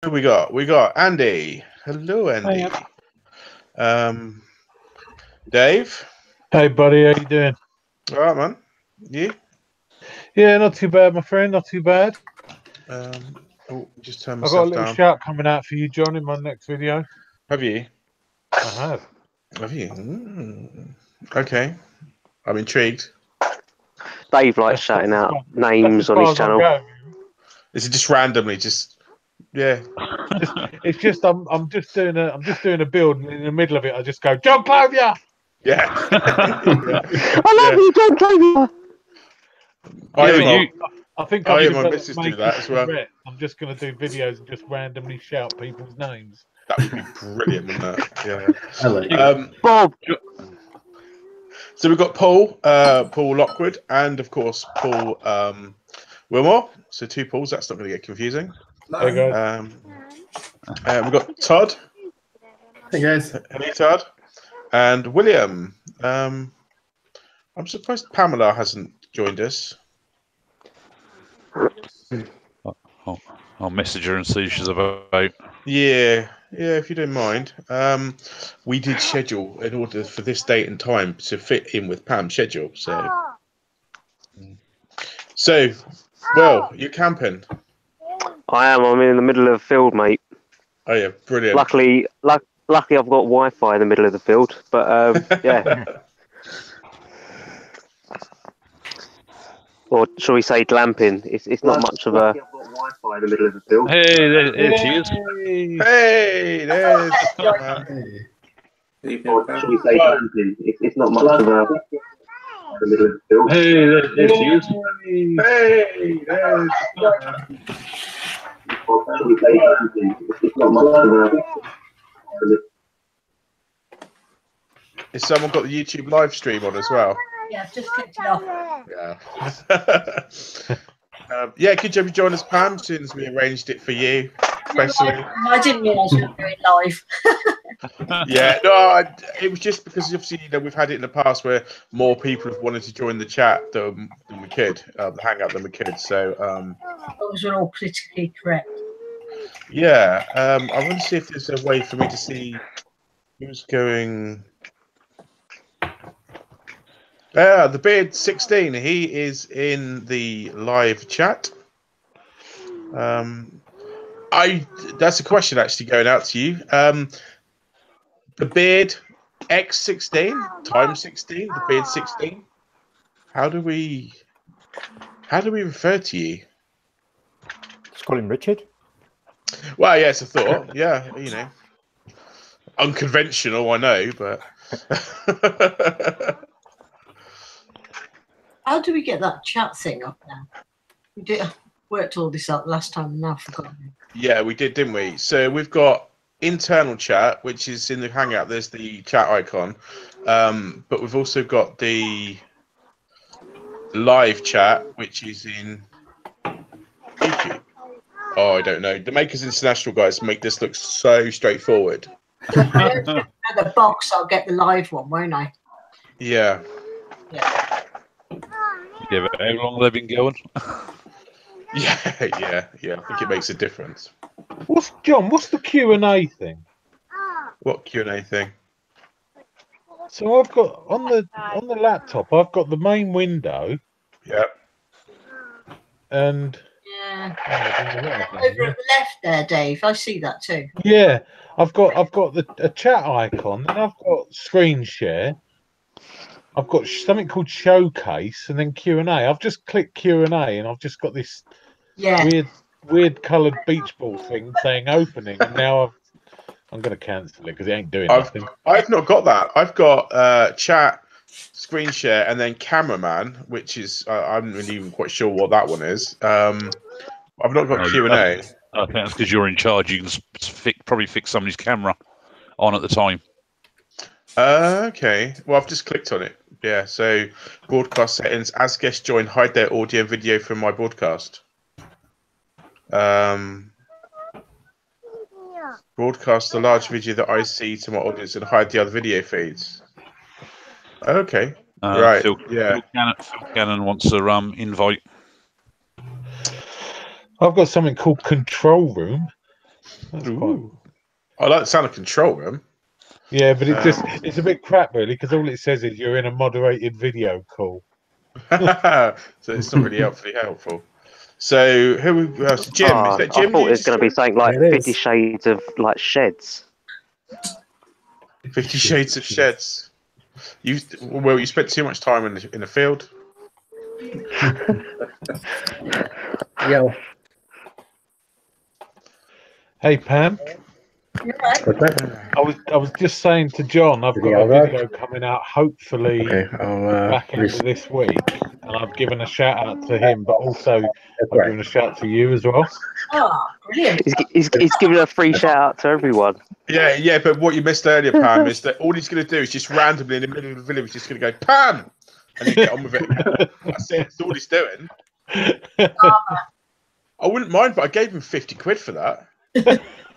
Who we got? We got Andy. Hello, Andy. Dave. Hey, buddy. How you doing? All right, man. You? Yeah, not too bad, my friend. Not too bad. Oh, just turn I've got a myself little down. shout coming out for you, John, in my next video. Have you? I have. Have you? Okay. I'm intrigued. Dave likes shouting out names on his channel. Is it just randomly? Yeah. It's just I'm just doing a build, and in the middle of it, I just go, John Clovier! Yeah. I love you, John Clovier! I think I'm my missus do that as well. I'm just going to do videos and just randomly shout people's names. That would be brilliant, wouldn't it? Yeah. Hello. Bob. So we've got Paul Lockwood, and of course Paul Wilmore. So 2 Pauls. That's not going to get confusing. Hey guys. We've got Todd. Hey guys. Hey Todd. And William. I'm surprised Pamela hasn't joined us. I'll message her and see if she's about. Yeah, if you don't mind. We did schedule in order for this date and time to fit in with Pam's schedule. So, well, you're camping. I am. I'm in the middle of the field, mate. Oh yeah, brilliant. Luckily, I've got Wi-Fi in the middle of the field. But yeah. Or shall we say glamping? It's not much of a. I've got Wi-Fi in the middle of the field. Hey, there she is. Hey, there's. Or shall we say glamping? It's not much of a. In the middle of the field. Hey, there she is. Hey, there's. Or shall we say glamping? It's not much of a. Has someone got the YouTube live stream on as well? Yeah, I've just clicked it off. Yeah. Yeah, could you join us, Pam, since we arranged it for you? Especially. I didn't realise you were doing live. Yeah, no, it was just because obviously we've had it in the past where more people have wanted to join the chat than we could, the Hangout than we could. So. Those were all politically correct. Yeah, I want to see if there's a way for me to see who's going. The Beard 16. He is in the live chat. That's a question actually going out to you. The Beard X16 times 16. The Beard 16. How do we refer to you? Just call him Richard. Well, yeah, it's a thought. Yeah, unconventional. I know, but. How do we get that chat thing up now? We worked all this out last time and now I've forgotten. Yeah, we did, didn't we? So we've got internal chat, which is in the Hangout. There's the chat icon. But we've also got the live chat, which is in YouTube. Oh, I don't know. The Makers International guys make this look so straightforward. The box, I'll get the live one, won't I? Yeah. Yeah, but how long have they been going? Yeah. I think it makes a difference. What's the Q&A thing? What Q&A thing? So I've got on the laptop, I've got the main window. Yeah. And over at the left there, Dave. I see that too. Yeah, I've got a chat icon, and I've got screen share. I've got something called showcase, and then Q&A. I've just clicked Q&A, and I've just got this weird coloured beach ball thing saying opening, and now I'm going to cancel it because it ain't doing nothing. I've not got that. I've got chat, screen share, and then cameraman, which is I'm not even quite sure what that one is. I've not got Q&A. I think that's because you're in charge. You can probably fix somebody's camera on at the time. Okay. Well, I've just clicked on it. Yeah. So broadcast settings. As guests join, hide their audio and video from my broadcast. Broadcast the large video that I see to my audience and hide the other video feeds. Okay. Right. Phil Cannon wants a invite. I've got something called control room. That's quite. Ooh. I like the sound of control room. Yeah, but it's a bit crap really because all it says is you're in a moderated video call. So it's not really helpful. So who else? Jim, is that Jim? I thought it was going to be something like 50 Shades of like sheds. 50 Shades of Sheds. You spent too much time in the field. Yeah. Hey Pam, You're right. I was just saying to John, I've got a video coming out hopefully back end of this week, and I've given a shout out to him, but also I've given a shout out to you as well. Oh, brilliant. He's giving a free shout out to everyone. Yeah, but what you missed earlier, Pam, is that all he's going to do is just randomly in the middle of the village, just going to go, Pam! And then get on with it. That's it. That's all he's doing. I wouldn't mind, but I gave him 50 quid for that.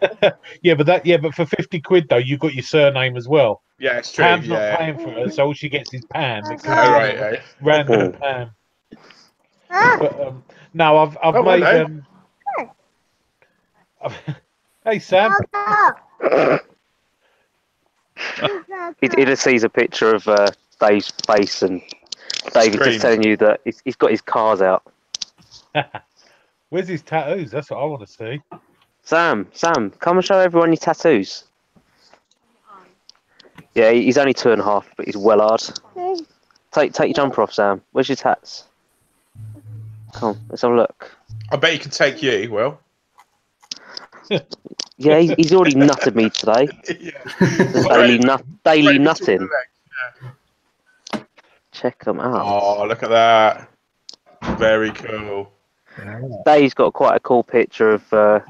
but for 50 quid though, you got your surname as well. Yeah, it's true. Pam's not paying for it, so all she gets is Pam. Right. Random Pam. But no, I've made. Hey Sam. He just sees a picture of Dave's face, and David's just telling you that he's got his cars out. Where's his tattoos? That's what I want to see. Sam, come and show everyone your tattoos. Yeah, he's only 2.5, but he's well hard. Take your jumper off, Sam. Where's your tats? Come on, let's have a look. I bet he can take you, Will. Yeah, he's already nutted me today. Daily nutting. Yeah. Check them out. Oh, look at that. Very cool. Dave's got quite a cool picture of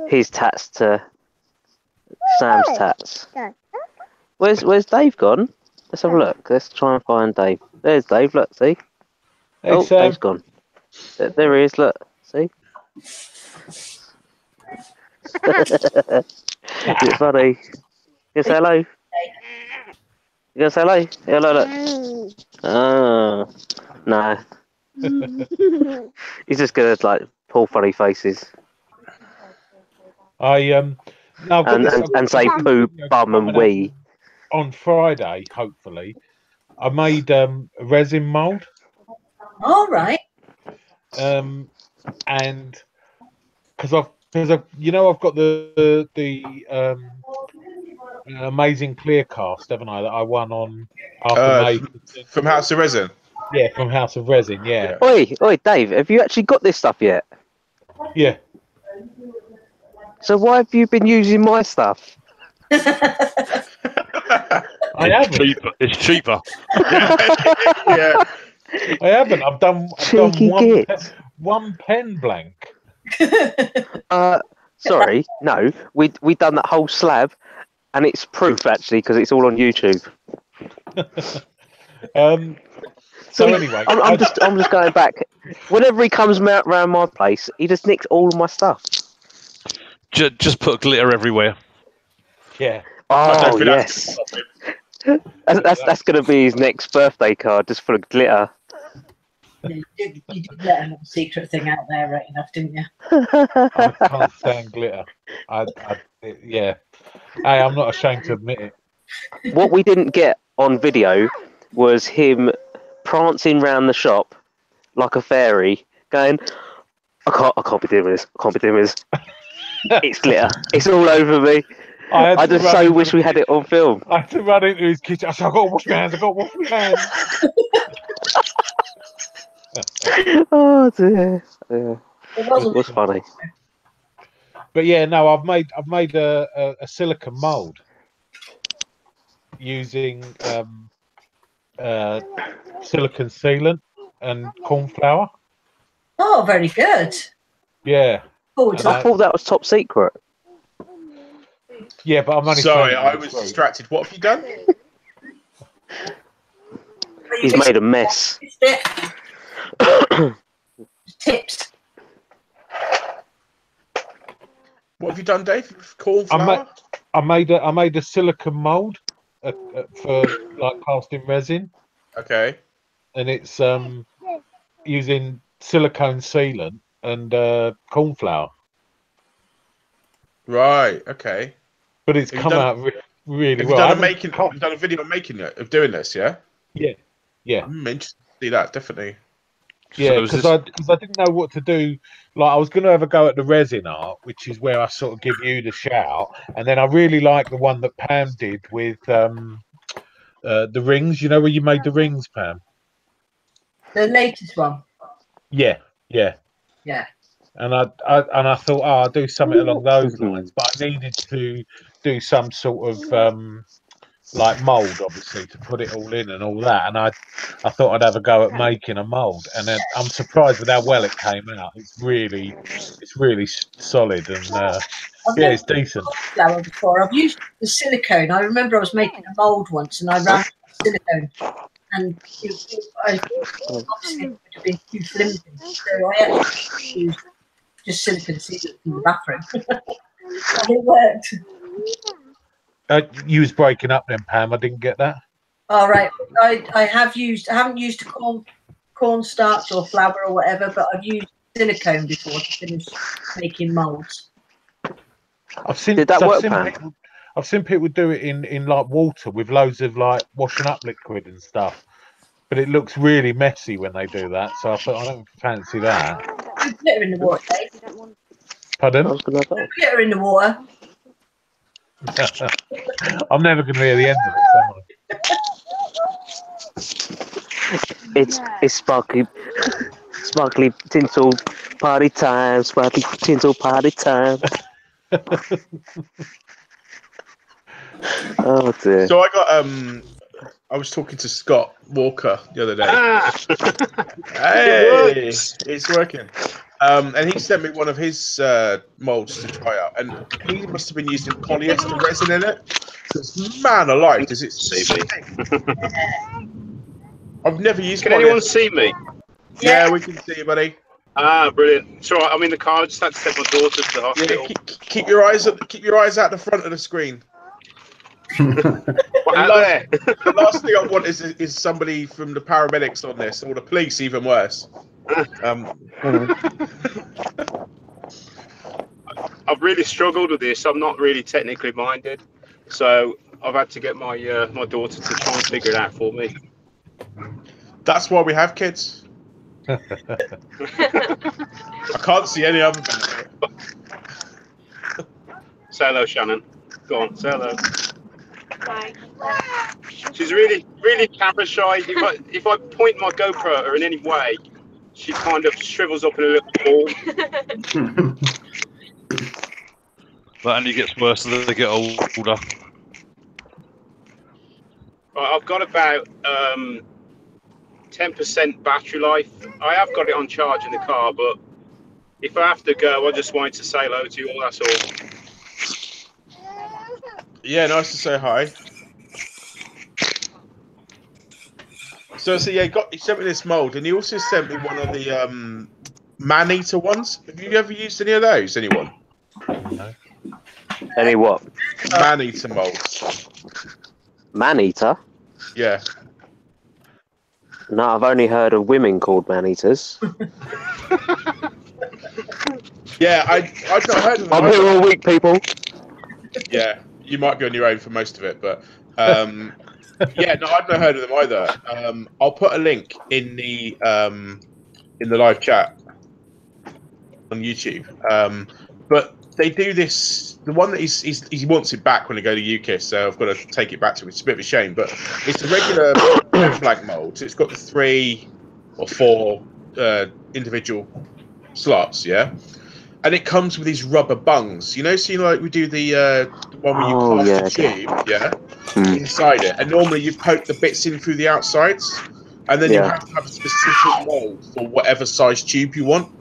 his tats to Sam's tats. Where's Dave gone? Let's have a look. Let's try and find Dave. There's Dave, look, see? Hey, Sam. Dave's gone. There he is, look, see? It's funny. You gonna say hello? You gonna say hello? Hello, look. Oh, no. He's just gonna like pull funny faces. And say poo, bum, and wee. On Friday, hopefully, I made a resin mold. All right. And because I've got the amazing clear cast, haven't I? That I won on from House of Resin. Yeah, from House of Resin. Yeah. Oi, Dave, have you actually got this stuff yet? Yeah. So why have you been using my stuff? It's cheaper. Yeah. I haven't. I've done one pen blank. Sorry, no. We done that whole slab, and it's proof actually because it's all on YouTube. So anyway, I'm just going back. Whenever he comes around my place, he just nicks all of my stuff. Just put glitter everywhere. Yeah. Oh yes. That's going to be his next birthday card, just full of glitter. You did let a little secret thing out there right enough, didn't you? I can't stand glitter. Yeah. Hey, I'm not ashamed to admit it. What we didn't get on video was him prancing round the shop like a fairy, going, I can't be doing this. I can't be doing this. It's glitter. It's all over me. I just so wish we had it on film. I had to run into his kitchen. I said, I've got to wash my hands. Oh dear. Yeah. It was funny. But yeah, no, I've made a silicone mold using silicone sealant and corn flour. Oh, very good. Yeah. Oh, I thought that was top secret. Yeah, but I'm only sorry. I was distracted. What have you done? He's made a mess. Tips. What have you done, Dave? Corn flour? I made a silicone mold for like casting resin. Okay. And it's using silicone sealant and corn flour. Right. Okay. but it's Have you come done- out really Have you well. done I a haven't- making? Have you done a video making it of doing this? Yeah. Yeah, yeah. I'm interested to see that definitely. Yeah, So is because this- I didn't know what to do. Like I was going to have a go at the resin art, which is where I sort of give you the shout, and then I really like the one that Pam did with the rings. You know where you made the rings, Pam? The latest one. Yeah, yeah. Yeah. And I thought, oh, I'll do something along those lines, but I needed to do some sort of like mold, obviously, to put it all in and all that. And I thought I'd have a go at making a mold, and then I'm surprised with how well it came out. It's really solid, and I've yeah, never it's decent. used flour before. I've used the silicone. I remember I was making a mould once, and I ran silicone, and I obviously it would have been too flimsy, so I actually used just silicone sealant in the bathroom, and it worked. You was breaking up then, Pam. I didn't get that. All right, I haven't used a cornstarch or flour or whatever, but I've used silicone before to finish making moulds. Did that work, Pam? I've seen people do it in like water with loads of like washing up liquid and stuff, but it looks really messy when they do that. So I thought I don't fancy that. Put glitter in the water, Dave. Pardon? I was gonna go. Put glitter in the water. I'm never going to hear the end of it, am I? It's sparkly, sparkly tinsel party time. Sparkly tinsel party time. Oh dear. So I was talking to Scott Walker the other day. Hey, it's working. And he sent me one of his molds to try out, and he must have been using polyester resin in it. Because man alive, does it See me? I've never used. Can polyester. anyone see me? Yeah, we can see you, buddy. Ah, brilliant. It's all right. I'm in the car. I just had to take my daughter to the Yeah, hospital. keep your eyes out the front of the screen. What, out there? The last thing I want is somebody from the paramedics on this, or the police, even worse. I've really struggled with this. I'm not really technically minded, so I've had to get my my daughter to try and figure it out for me. That's why we have kids. I can't see any other benefit. Say hello, Shannon. Go on, say hello. Bye. She's really camera shy. If I point my GoPro at her in any way, she kind of shrivels up in a little ball. That only gets worse as they get older. Right, I've got about 10% battery life. I have got it on charge in the car, but if I have to go, I just wanted to say hello to you all, that's all. Yeah, nice to say hi. So yeah, he sent me this mold, and he also sent me one of the man-eater ones. Have you ever used any of those? Anyone? No. Any what? Man-eater molds. Man-eater? Yeah. No, I've only heard of women called man-eaters. Yeah, I've not heard of them. I'm here all week, people. Yeah, you might be on your own for most of it, but yeah, no, I've not heard of them either. I'll put a link in the live chat on YouTube. But they do this. The one that he wants it back when I go to UK, so I've got to take it back to him. It's a bit of a shame, but it's a regular blank mold. So it's got the 3 or 4 individual slots, yeah. And it comes with these rubber bungs, you know. So like we do the one where you cast the tube, yeah, inside it, and normally you poke the bits in through the outsides, and then you have to have a specific mold for whatever size tube you want.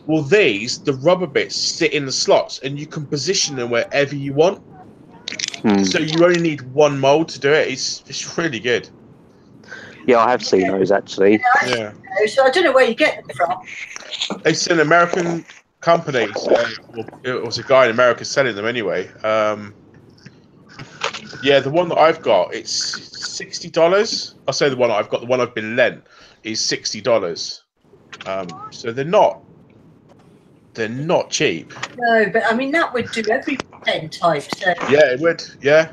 Well, the rubber bits sit in the slots, and you can position them wherever you want. So you only need one mold to do it. It's really good. Yeah, I have seen those actually. Yeah. So I don't know where you get them from. It's an American company, so it was a guy in America selling them anyway. Yeah, the one that I've got, it's $60. I'll say the one I've got, the one I've been lent, is $60. So they're not they're not cheap. No, but I mean that would do every pen type. So Yeah, it would. Yeah.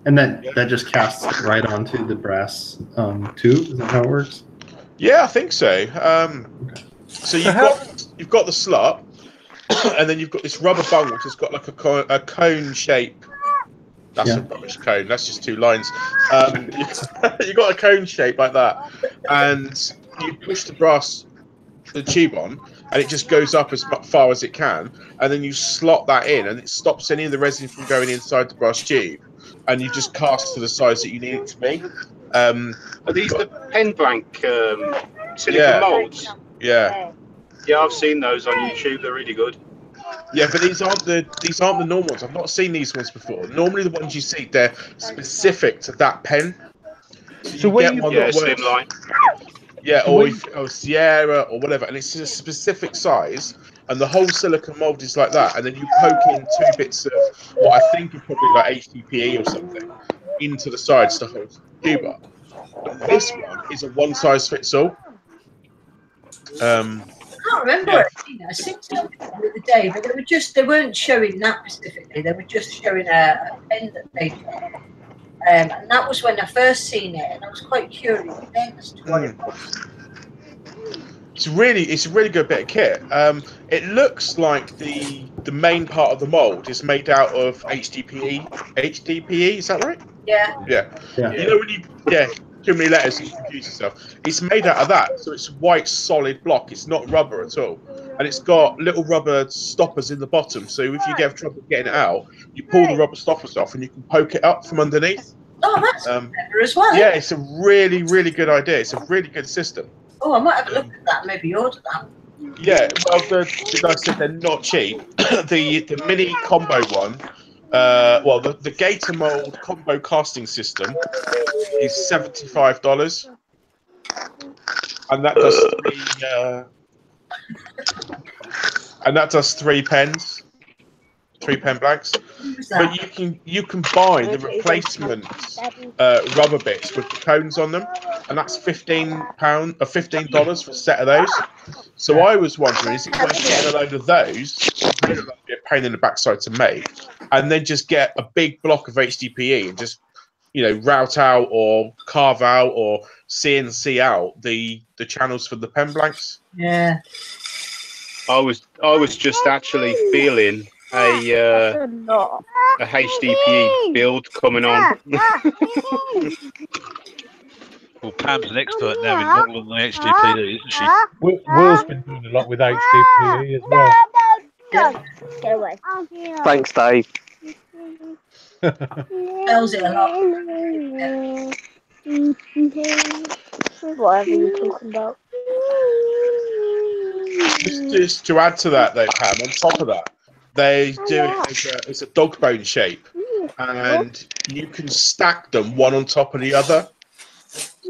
And then that just casts it right onto the brass tube. Is that how it works? Yeah, I think so. So you've got the slot, and then you've got this rubber bung which has got like a cone shape. That's a rubbish cone. That's just 2 lines. You've got a cone shape like that, and you push the tube on, and it just goes up as far as it can, and then you slot that in, and it stops any of the resin from going inside the brass tube, and you just cast to the size that you need it to be. Are these the pen blank silicone molds? Yeah. Yeah, I've seen those on YouTube. They're really good. Yeah, but these aren't the normal ones. I've not seen these ones before. Normally, the ones you see, they're specific to that pen. So when get you one Yeah, that works. slimline. Yeah, So or, when- or Sierra or whatever, and it's a specific size, and the whole silicone mold is like that, and then you poke in 2 bits of what I think are probably like HDPE or something into the sides to hold the tube up. But this one is a one size fits all. I can't remember. I seen something the other day, but they weren't showing that specifically. They were just showing a pen that they got. And that was when I first seen it, and I was quite curious then as to what it was. It's a really good bit of kit. It looks like the main part of the mold is made out of HDPE. HDPE, is that right? Yeah. Yeah. Yeah. You know when you too many letters and you confuse yourself. It's made out of that, so it's a white solid block. It's not rubber at all, and it's got little rubber stoppers in the bottom. So if you get trouble getting it out, you pull the rubber stoppers off, and you can poke it up from underneath. Oh, that's clever as well. Yeah, it's a really good idea. It's a really good system. Oh, I might have a look at that. Maybe order that. Yeah, well, like I said, they're not cheap. the mini combo one, the Gator Mold combo casting system is $75, and that does 3 pens, 3 pen blanks. But you can buy the replacement rubber bits with the cones on them, and that's $15 for a set of those. So I was wondering, is it worth getting a load of those? Really like be a pain in the backside to make, and then just get a big block of HDPE and just route out or carve out or CNC out the channels for the pen blanks. Yeah. I was just actually feeling a HDPE build coming on. Well, Pam's an expert now in modelling the HDPE, isn't she? Will's been doing a lot with HDPE as well. Go away. Thanks, Dave. Tells it a lot. Whatever you're talking about. Just to add to that, though, Pam, on top of that, they do it as a dog bone shape, and you can stack them one on top of the other.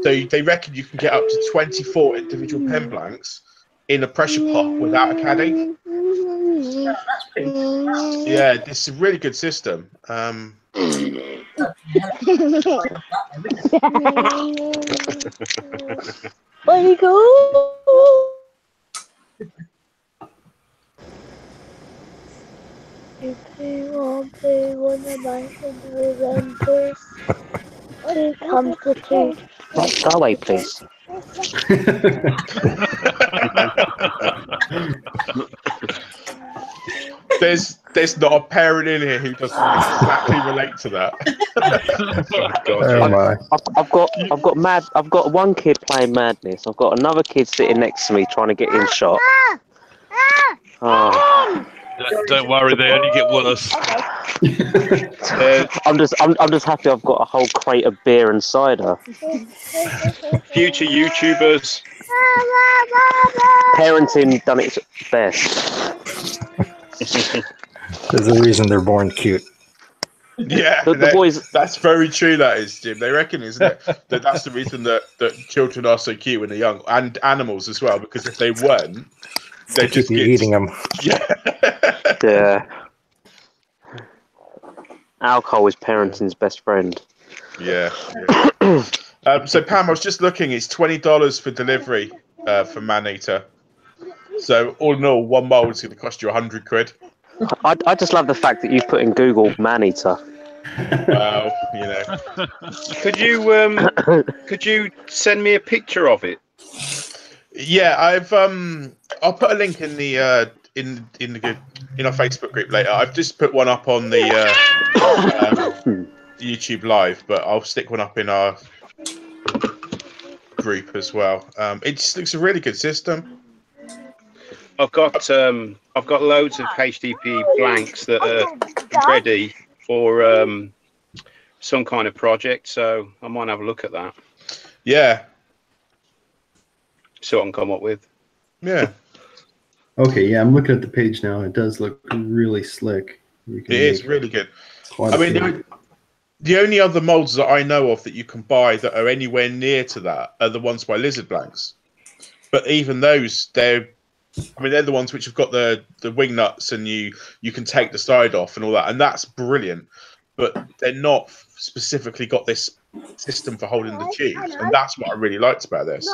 So they reckon you can get up to 24 individual pen blanks in a pressure pot without a caddy. Yeah, that's pretty cool. Yeah, this is a really good system. Where you go? If you want to one of my adventures, when it comes to two. Go away, please. There's not a parent in here who doesn't exactly relate to that. Oh my. I've got one kid playing Madness. I've got another kid sitting next to me trying to get in shot. Oh. Don't worry, they only get worse. I'm just happy I've got a whole crate of beer and cider. Future YouTubers. Parenting done its best. There's a reason they're born cute. Yeah, The boys. that's very true. That is, Jim. They reckon, isn't it, that's the reason that children are so cute when they're young, and animals as well. Because if they weren't, they just Keep get eating them. Yeah. Alcohol is parenting's best friend. Yeah. So Pam, I was just looking. It's $20 for delivery for Maneater. So all in all, one mold is going to cost you 100 quid. I just love the fact that you've put in Google man eater. Well, you know. Could you send me a picture of it? Yeah, I'll put a link in the in our Facebook group later. I've just put one up on the YouTube live, but I'll stick one up in our group as well. It just looks a really good system. I've got loads of HDP blanks that are ready for some kind of project, so I might have a look at that. Yeah. See what I can come up with. Yeah. Okay, yeah, I'm looking at the page now. It does look really slick. It is really good. quite I a mean, few. the only other molds that I know of that you can buy that are anywhere near to that are the ones by Lizard Blanks. But even those, they're the ones which have got the wing nuts and you can take the side off and all that, and that's brilliant. But they're not specifically got this system for holding the tubes, and that's what I really liked about this.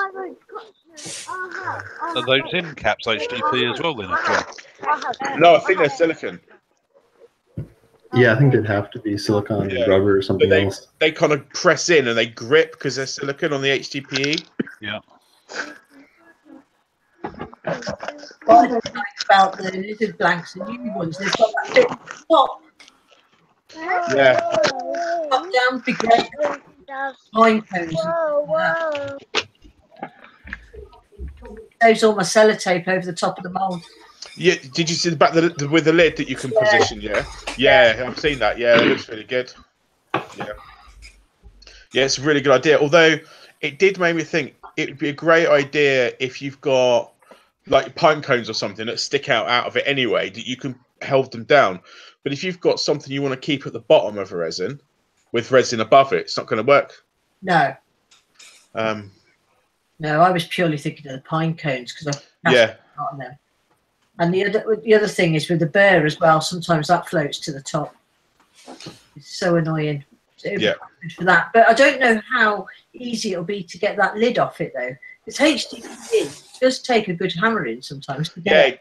Are those in caps HDP as well then, John? No, I think they're silicon. Yeah, I think they'd have to be silicone Yeah. rubber or something But else. they kind of press in and they grip because they're silicon on the HDPE. Yeah. What I don't like about the Lizard Blanks and new ones, they've got that bit at the top. Yeah. Top down, big red pine cones. Saves all my sellotape over the top of the mould. Yeah, did you see the back with the lid that you can position? Yeah, I've seen that. Yeah, it looks really good. Yeah, it's a really good idea. Although it did make me think it would be a great idea if you've got like pine cones or something that stick out of it anyway, that you can hold them down. But if you've got something you want to keep at the bottom of a resin with resin above it, it's not going to work. No. No, I was purely thinking of the pine cones because yeah. On them. And the other thing is with the burr as well. Sometimes that floats to the top. It's so annoying. So it'd be good for that, but I don't know how easy it'll be to get that lid off it though. It's HDPE. It does take a good hammering sometimes. Yeah,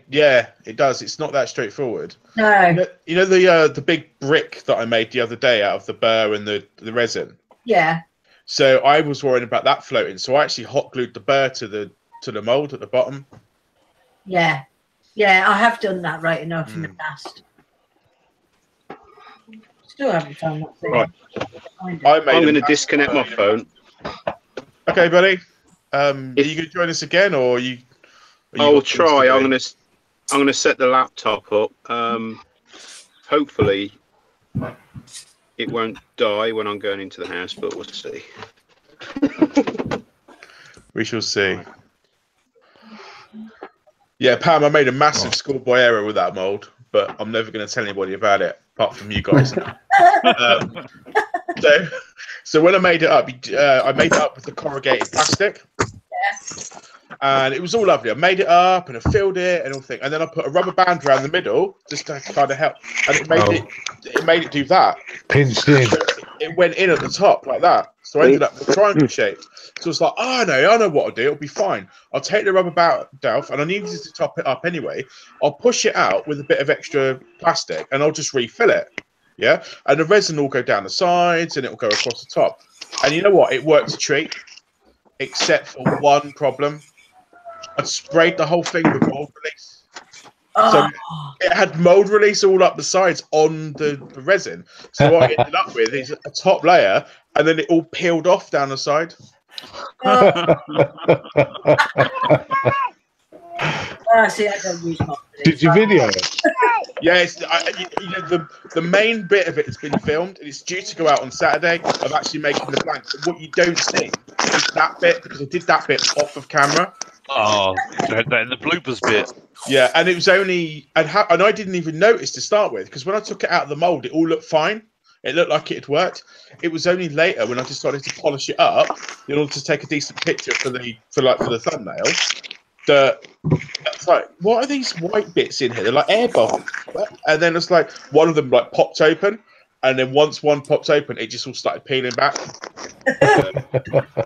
it does. It's not that straightforward. No. You know the big brick that I made the other day out of the burr and the resin. Yeah. So I was worried about that floating. So I actually hot glued the burr to the mold at the bottom. Yeah. Yeah, I have done that right enough in the past. Still haven't found that thing. Right. I'm going to disconnect my phone. Okay, buddy. Are you going to join us again, or I will try. I'm going to set the laptop up. Hopefully, it won't die when I'm going into the house, but we'll see. We shall see. Yeah, Pam, I made a massive schoolboy error with that mold, but I'm never going to tell anybody about it, apart from you guys. So when I made it up, I made it up with the corrugated plastic. Yeah. And it was all lovely. I made it up and I filled it and all thing. And then I put a rubber band around the middle just to kind of help. And it made it do that. Pinched in. So it went in at the top like that. So I ended up with a triangle shape. So it's like, I know what I'll do. It'll be fine. I'll take the rubber band off, and I needed to top it up anyway. I'll push it out with a bit of extra plastic, and I'll just refill it. Yeah, and the resin will go down the sides, and it will go across the top. And you know what? It worked a treat, except for one problem. I sprayed the whole thing with mold release. So it had mold release all up the sides on the resin. So what I ended up with is a top layer, and then it all peeled off down the side. See, I don't use mold release. Did you video it? Yes, the main bit of it has been filmed, and it's due to go out on Saturday of actually making the blanks. What you don't see is that bit, because I did that bit off of camera. Oh, you had that in the bloopers bit. Yeah, and it was only, and I didn't even notice to start with, because when I took it out of the mold, it all looked fine. It looked like it had worked. It was only later when I decided to polish it up in order to take a decent picture for the thumbnail. That it's like, what are these white bits in here? They're like air bubbles. And then it's like one of them like popped open, and then once one pops open, it just all started peeling back. Do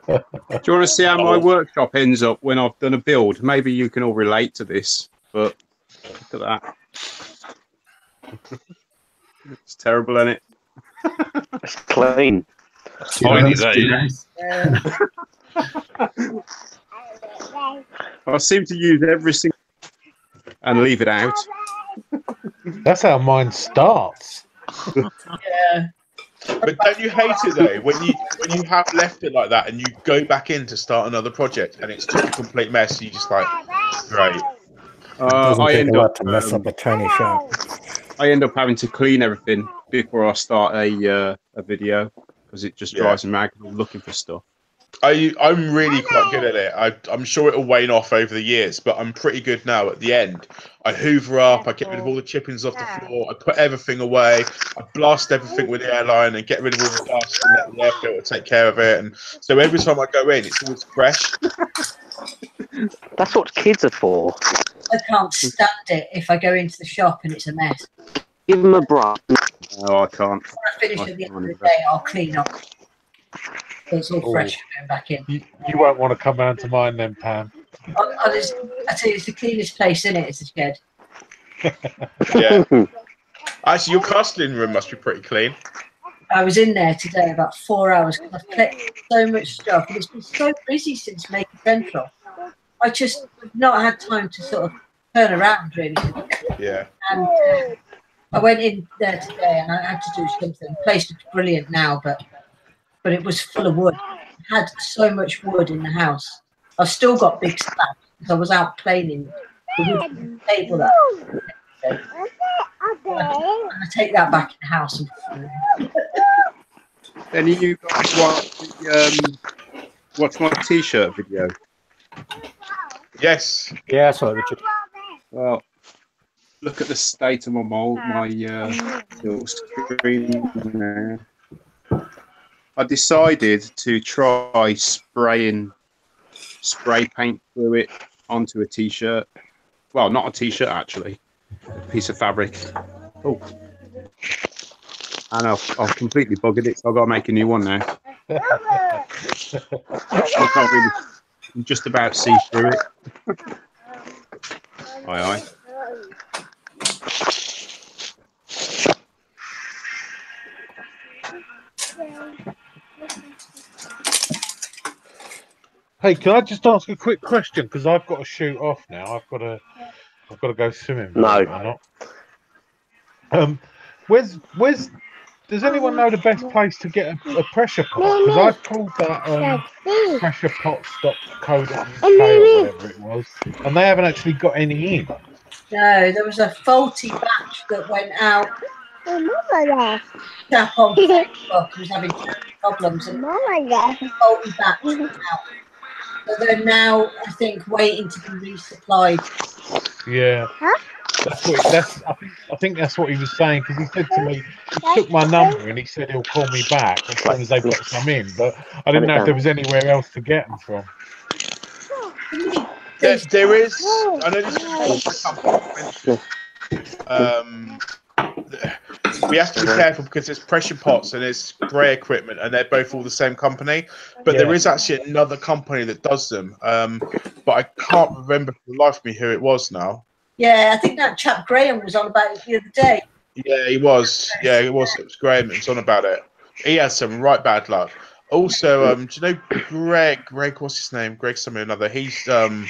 you want to see how my workshop ends up when I've done a build? Maybe you can all relate to this, but look at that. It's terrible, isn't it? It's clean. Tiny days. I seem to use every single and leave it out. That's how mine starts. Yeah. But don't you hate it though when you have left it like that and you go back in to start another project and it's just a complete mess? You just like, great. It doesn't I take end a lot up to mess up a tiny shop. I end up having to clean everything before I start a video because it just drives me mad. I'm looking for stuff. I'm really quite good at it. I'm sure it'll wane off over the years, but I'm pretty good now at the end. I hoover up, I get rid of all the chippings off the floor, I put everything away, I blast everything with the airline and get rid of all the dust and let the air filter take care of it. And so every time I go in, it's always fresh. That's what kids are for. I can't stand it if I go into the shop and it's a mess. Give them a brush. No, I can't. When I finish at the end of the day, I'll clean up. So it's all fresh going back in. You won't want to come round to mine then, Pam. I tell you, it's the cleanest place in it. It's a shed. Yeah. Actually, your custling room must be pretty clean. I was in there today about 4 hours because I've collected so much stuff. And it's been so busy since Maker Central. I just have not had time to sort of turn around, really. Yeah. And I went in there today and I had to do something. The place looks brilliant now, but it was full of wood. I had so much wood in the house. I've still got big slabs because I was out planing the wood table. And I take that back in the house. Then you guys watch my t-shirt video? Yes. Yeah, I saw it, Richard. Well, look at the state of my little screen there. I decided to try spraying spray paint through it onto a t-shirt. Well, not a t-shirt actually, a piece of fabric. Oh, and I've completely buggered it, so I've got to make a new one now. I can't really, you just about see through it. Aye, aye. Hey, can I just ask a quick question? Because I've got to shoot off now. I've got to go swimming. No. Or not. Where's? Does anyone know the best place to get a pressure pot? Because I've called that pressurepots.co.uk or whatever it was, and they haven't actually got any in. No, there was a faulty batch that went out. Chap on Facebook was having problems, and the faulty batch went out. So they're now, I think, waiting to be resupplied. Yeah. I think that's what he was saying, because he said to me, he took my number and he said he'll call me back as soon as they've got some in, but I didn't know if there was anywhere else to get them from. There is. I know this is we have to be careful because there's pressure pots and there's spray equipment, and they're both all the same company. But there is actually another company that does them. But I can't remember for the life of me who it was now. Yeah, I think that chap Graham was on about it the other day. Yeah, he was. Yeah, it was. It was Graham that was on about it. He had some right bad luck. Also, do you know Greg? What's his name? Greg something or another. He's Greg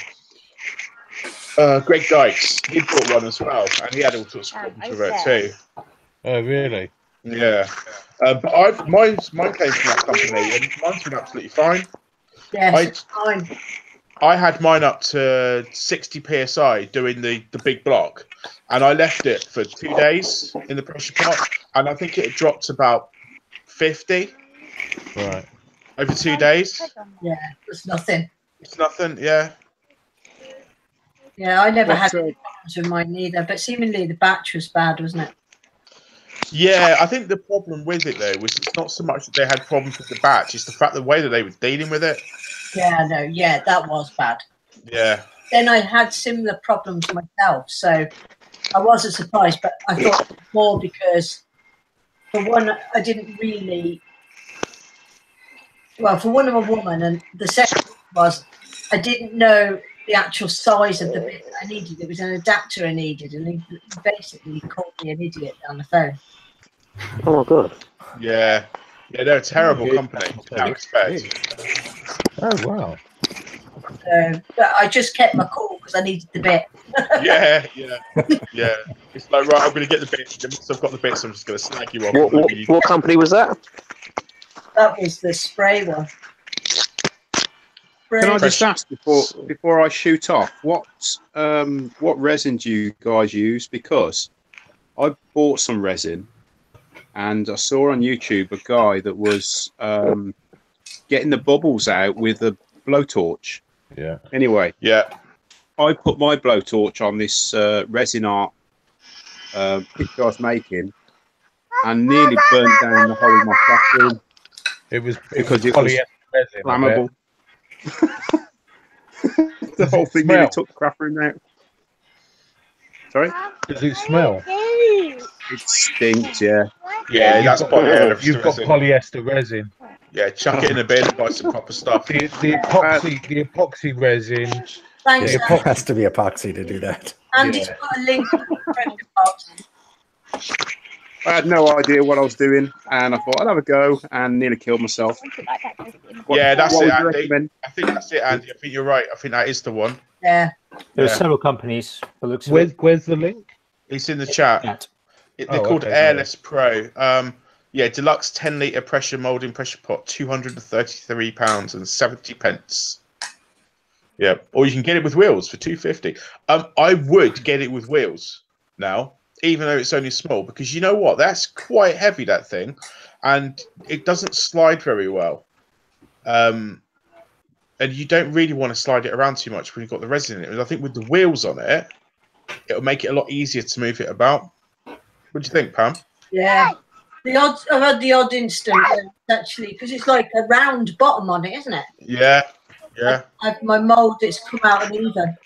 Dykes. He bought one as well, and he had all sorts of problems with it too. Oh, really? Yeah. But mine came from that company, and mine's been absolutely fine. Yes, fine. I had mine up to 60 psi doing the big block, and I left it for 2 days in the pressure pot, and I think it dropped about 50. Right. Over 2 days. Yeah, it's nothing. It's nothing. Yeah. Yeah, I never had any problems with mine either, but seemingly the batch was bad, wasn't it? Yeah, I think the problem with it though was it's not so much that they had problems with the batch; it's the fact the way that they were dealing with it. Yeah, no, yeah, that was bad. Yeah. Then I had similar problems myself, so I wasn't surprised, but I thought more because for one, I didn't really. Well, for one, I'm a woman, and the second was I didn't know the actual size of the bit that I needed. It was an adapter I needed, and he basically called me an idiot on the phone. Oh my god. Yeah, they're a terrible company in that respect. Oh wow. But I just kept my cool because I needed the bit. Yeah. It's like, right, I'm going to get the bits. Once I've got the bits, I'm just going to slag you off. What company was that? That was the spray one. Can I just ask before I shoot off, what resin do you guys use? Because I bought some resin, and I saw on YouTube a guy that was getting the bubbles out with a blowtorch. Yeah. Anyway. Yeah. I put my blowtorch on this resin art picture I was making, and nearly burnt down the whole of my classroom. It was polyester resin, flammable. The whole thing nearly took the classroom out. Sorry? Does it smell? It stinks, yeah. Yeah, that's you've got polyester resin. Yeah, chuck it in a bin, buy some proper stuff. The epoxy resin. Thanks. It has to be epoxy to do that. Andy's put a link in the friend box. I had no idea what I was doing, and I thought I'd have a go, and nearly killed myself. That's what it, would you Andy. recommend? I think that's it, Andy. I think you're right. I think that is the one. Yeah. There are several companies. Where's the link? It's in the chat. They're called Airless Pro. Deluxe 10-litre pressure moulding pressure pot, £233 and 70 pence. Yeah, or you can get it with wheels for £250. I would get it with wheels now, even though it's only small, because you know what? That's quite heavy, that thing, and it doesn't slide very well. And you don't really want to slide it around too much when you've got the resin in it. I think with the wheels on it, it'll make it a lot easier to move it about. What do you think, Pam? Yeah. I've had the odd instant actually, because it's like a round bottom on it, isn't it? Yeah. My mould, it's come out uneven.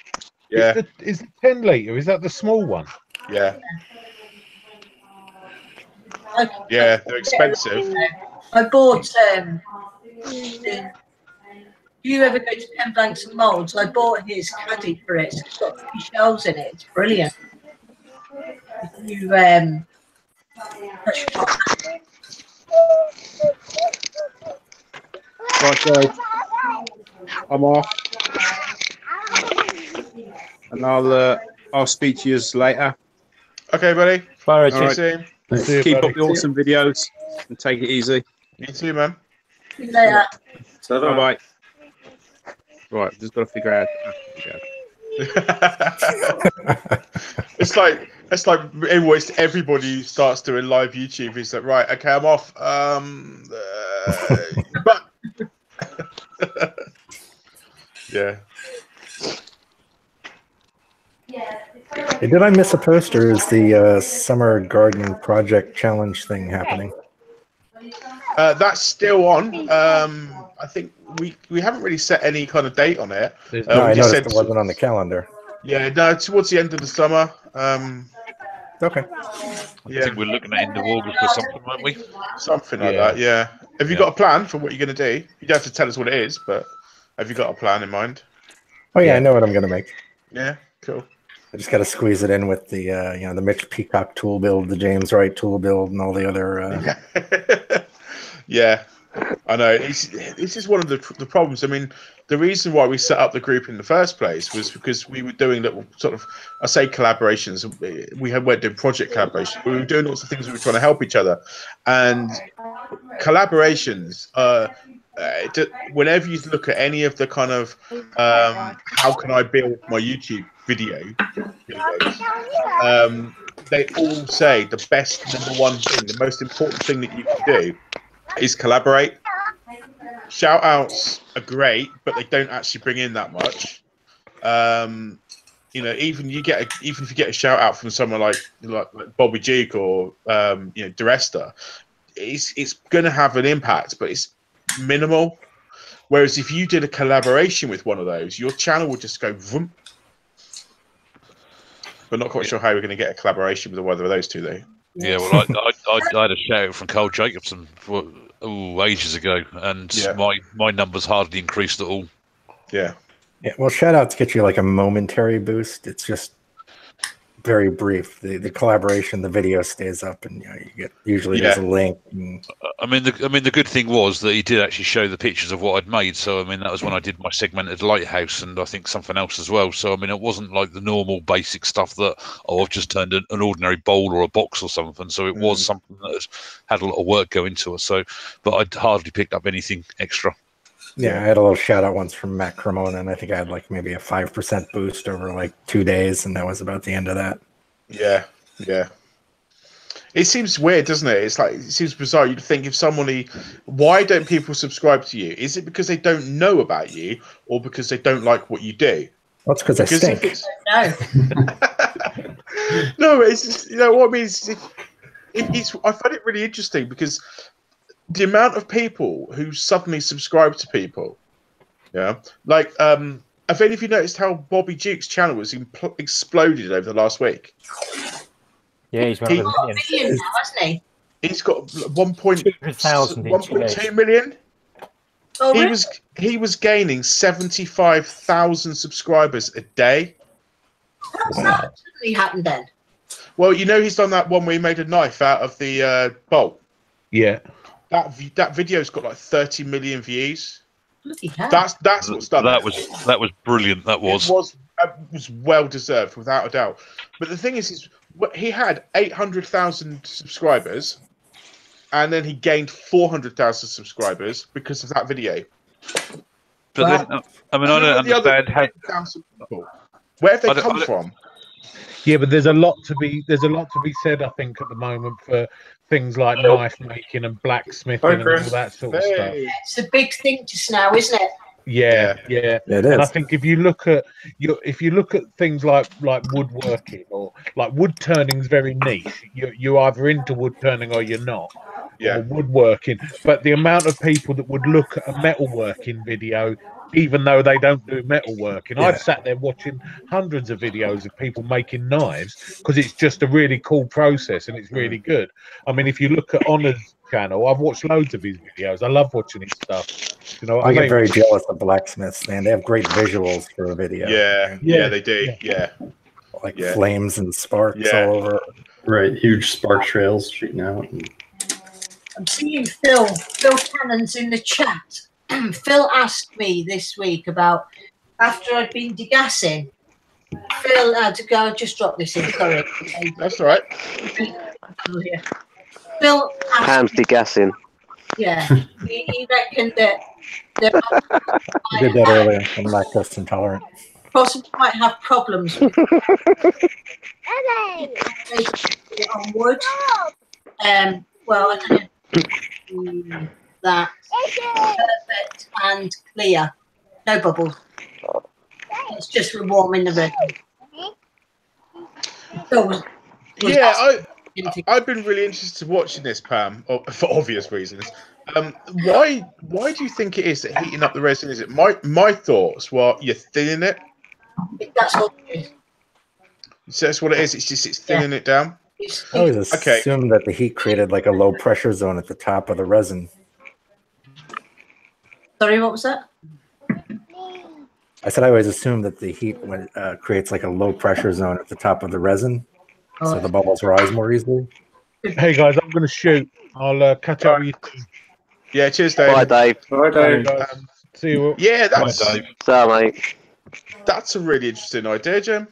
Yeah. Is the 10 litre? Is that the small one? Yeah. They're expensive. I bought. Do you ever go to Pen Blanks and Moulds? I bought his caddy for it. It's got 3 shells in it. It's brilliant. If you Right, guys, I'm off, and I'll speak to you later. Okay, buddy. Bye, All right. Keep up the awesome videos and take it easy. You too, man. See you later. Bye bye. Right, just got to figure out. It's like everybody starts doing live YouTube. He's like, right, okay, I'm off. But yeah. Hey, did I miss a post, or is the summer garden project challenge thing happening? That's still on. I think we haven't really set any kind of date on it. No, I noticed it wasn't on the calendar. Yeah, no, towards the end of the summer. Okay. I think we're looking at end of August or something, weren't we? Something like that, yeah. Have you got a plan for what you're going to do? You don't have to tell us what it is, but have you got a plan in mind? Oh yeah, I know what I'm going to make. Yeah, cool. I just got to squeeze it in with the the Mitch Peacock tool build, the James Wright tool build, and all the other. Yeah, I know. It's just one of the problems. I mean, the reason why we set up the group in the first place was because we were doing little sort of, I say collaborations. Weren't doing project collaboration. We were doing lots of things. We were trying to help each other, and collaborations. Whenever you look at any of the kind of how can I build my YouTube videos, they all say the best #1 thing, the most important thing that you can do is collaborate. Shout outs are great, but they don't actually bring in that much. Even if you get a shout out from someone like Bobby Duke or Duresta, it's going to have an impact, but it's minimal. Whereas if you did a collaboration with one of those, your channel would just go vroom. But not quite sure how we're going to get a collaboration with either of those two, though. Yeah, well, I had a shout out from Carl Jacobson ages ago, and my numbers hardly increased at all. Yeah. Yeah. Well, shout outs get you like a momentary boost. It's just very brief. The collaboration, the video stays up, and you get usually there's a link. And... I mean, the good thing was that he did actually show the pictures of what I'd made. So I mean, that was when I did my segmented lighthouse, and I think something else as well. So I mean, it wasn't like the normal basic stuff that I've just turned an ordinary bowl or a box or something. So it was something that had a lot of work go into it. So, but I'd hardly picked up anything extra. Yeah, I had a little shout out once from Matt Cremona, and I think I had like maybe a 5% boost over like 2 days, and that was about the end of that. Yeah, yeah. It seems weird, doesn't it? It's like, it seems bizarre. You'd think if somebody, why don't people subscribe to you? Is it because they don't know about you, or because they don't like what you do? Well, it's because I stink. No, it's just, you know what I mean. I find it really interesting because the amount of people who suddenly subscribe to people, like have any of you noticed how Bobby Duke's channel has exploded over the last week? Yeah, he's got a million now, hasn't he? He's got 1.2 million. Oh, really? He was gaining 75,000 subscribers a day. How's that suddenly happened then? Well, you know he's done that one where he made a knife out of the bolt. Yeah. That video's got like 30 million views. Yeah. That's what's done. That was brilliant. That was. It was well deserved, without a doubt. But the thing is he had 800,000 subscribers, and then he gained 400,000 subscribers because of that video. But then, I mean, I don't understand how. Where have they come from? Yeah, but there's a lot to be said, I think, at the moment for things like knife making and blacksmithing and all that sort of stuff. It's a big thing just now, isn't it? Yeah. It is. And I think if you look at things like woodworking or like wood turning's very niche. You're either into wood turning or you're not. Yeah. Or woodworking. But the amount of people that would look at a metalworking video, even though they don't do metalworking, I've sat there watching hundreds of videos of people making knives because it's just a really cool process and it's really good. I mean, if you look at Honor's channel, I've watched loads of his videos. I love watching his stuff. You know, I get very jealous of blacksmiths, man. They have great visuals for a video. Yeah, they do. Yeah. Like flames and sparks all over. Right, huge spark trails shooting out. I'm seeing Phil Cannon's in the chat. Phil asked me this week about after I'd been degassing. Phil had to go. Just drop this in. Sorry. That's all right. Phil Pam's degassing. Yeah, he reckoned that I did that earlier. I'm lactose intolerant. possibly might have problems with on wood. Well, I don't know that perfect and clear, no bubbles. It's just for warming the resin. I've been really interested in watching this, Pam, for obvious reasons. Why do you think it is that heating up the resin? Is it my thoughts? Well, you're thinning it. That's what it is. So that's what it is. It's thinning it down. I always assume that the heat created like a low pressure zone at the top of the resin. Sorry, what was that? I said I always assume that the heat creates like a low pressure zone at the top of the resin, so the bubbles rise more easily. Hey guys, I'm going to shoot. I'll catch up with you. Yeah, cheers, Dave. Bye, Dave. Bye, Dave. See you. Yeah, Bye, Dave. Mate. That's a really interesting idea, Jim.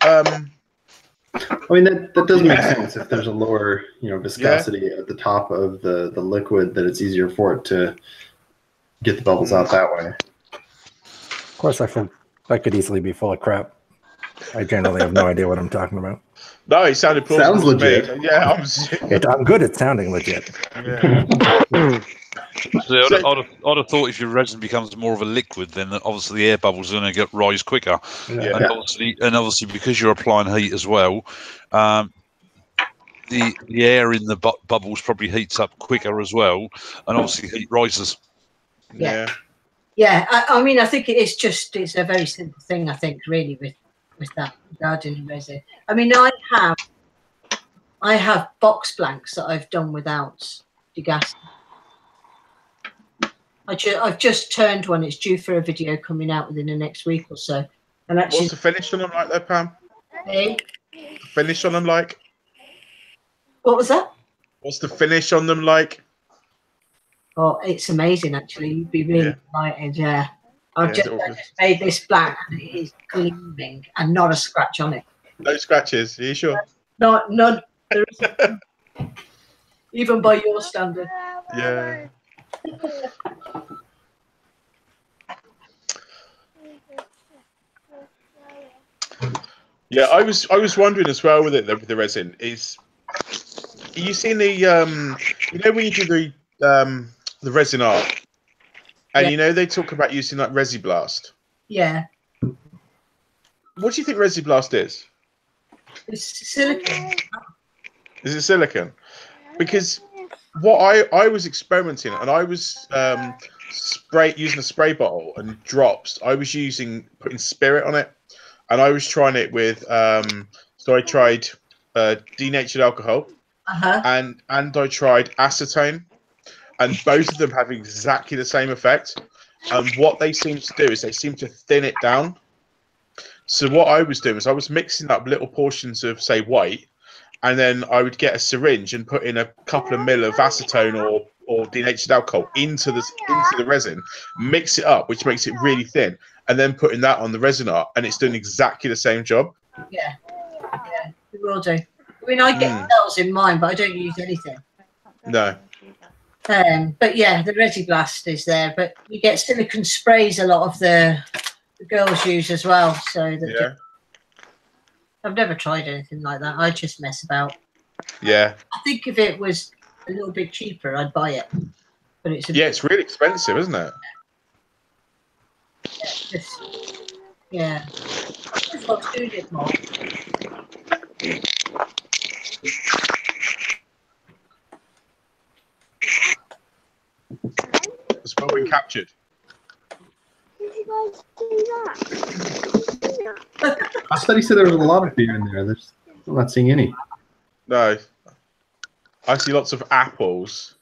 I mean, that does make sense. If there's a lower, viscosity at the top of the liquid, that it's easier for it to get the bubbles out that way. Of course, I could easily be full of crap. I generally have no idea what I'm talking about. No, it sounded plausible. Sounds legit. To me. Yeah, I'm good at sounding legit. Yeah. So I'd have thought if your resin becomes more of a liquid, then obviously the air bubbles are going to rise quicker. Yeah. And obviously because you're applying heat as well, the air in the bubbles probably heats up quicker as well, and obviously heat rises. Yeah. Yeah, I mean, I think it's a very simple thing, I think, really, with that regarding resin. I mean, I have I have box blanks that I've done without degassing. I've just turned one. It's due for a video coming out within the next week or so. And actually, what's the finish on them like, though, Pam? hey, Finish on them like? what was that? What's the finish on them like? Oh, it's amazing, actually. You'd be really delighted, yeah. I just made this black and it is gleaming and not a scratch on it. No scratches, are you sure? None. There isn't. Even by your standard. Yeah. Yeah, I was wondering as well with it with the resin is, you seen the you know when you do the resin art, and you know they talk about using like Resiblast. Yeah. What do you think Resiblast is? It's silicone. Is it silicone? Because what I was experimenting and I was using a spray bottle and drops. I was putting spirit on it, and I was trying it with so I tried denatured alcohol and I tried acetone, and both of them have exactly the same effect. And what they seem to do is they seem to thin it down. So what I was doing is I was mixing up little portions of, say, white, and then I would get a syringe and put in a couple of mil of acetone or denatured alcohol into the resin, mix it up, which makes it really thin, and then putting that on the resin art, and it's doing exactly the same job. Yeah, it will do. I mean, I get cells in mine, but I don't use anything. No. But yeah, the Resiblast is there, but you get silicone sprays a lot of the girls use as well. So that I've never tried anything like that. I just mess about. Yeah. I think if it was a little bit cheaper, I'd buy it. But it's really expensive, isn't it? Yeah. That's what's doing it more. It's well been captured. Did you guys do that? I thought he said there was a lot of beer in there. I'm not seeing any. No. I see lots of apples.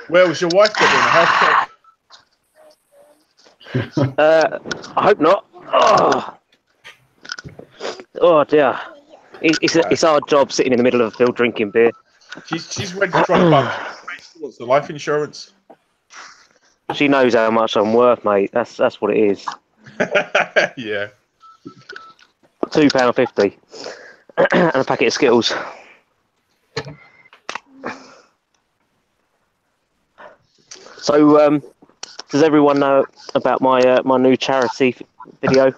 Where was your wife doing the health check? I hope not. Oh dear. It's our job sitting in the middle of a field drinking beer. She's ready to run a bunch. What's the life insurance? She knows how much I'm worth, mate. That's what it is. Yeah. £2.50 and a packet of Skittles. So, does everyone know about my my new charity video?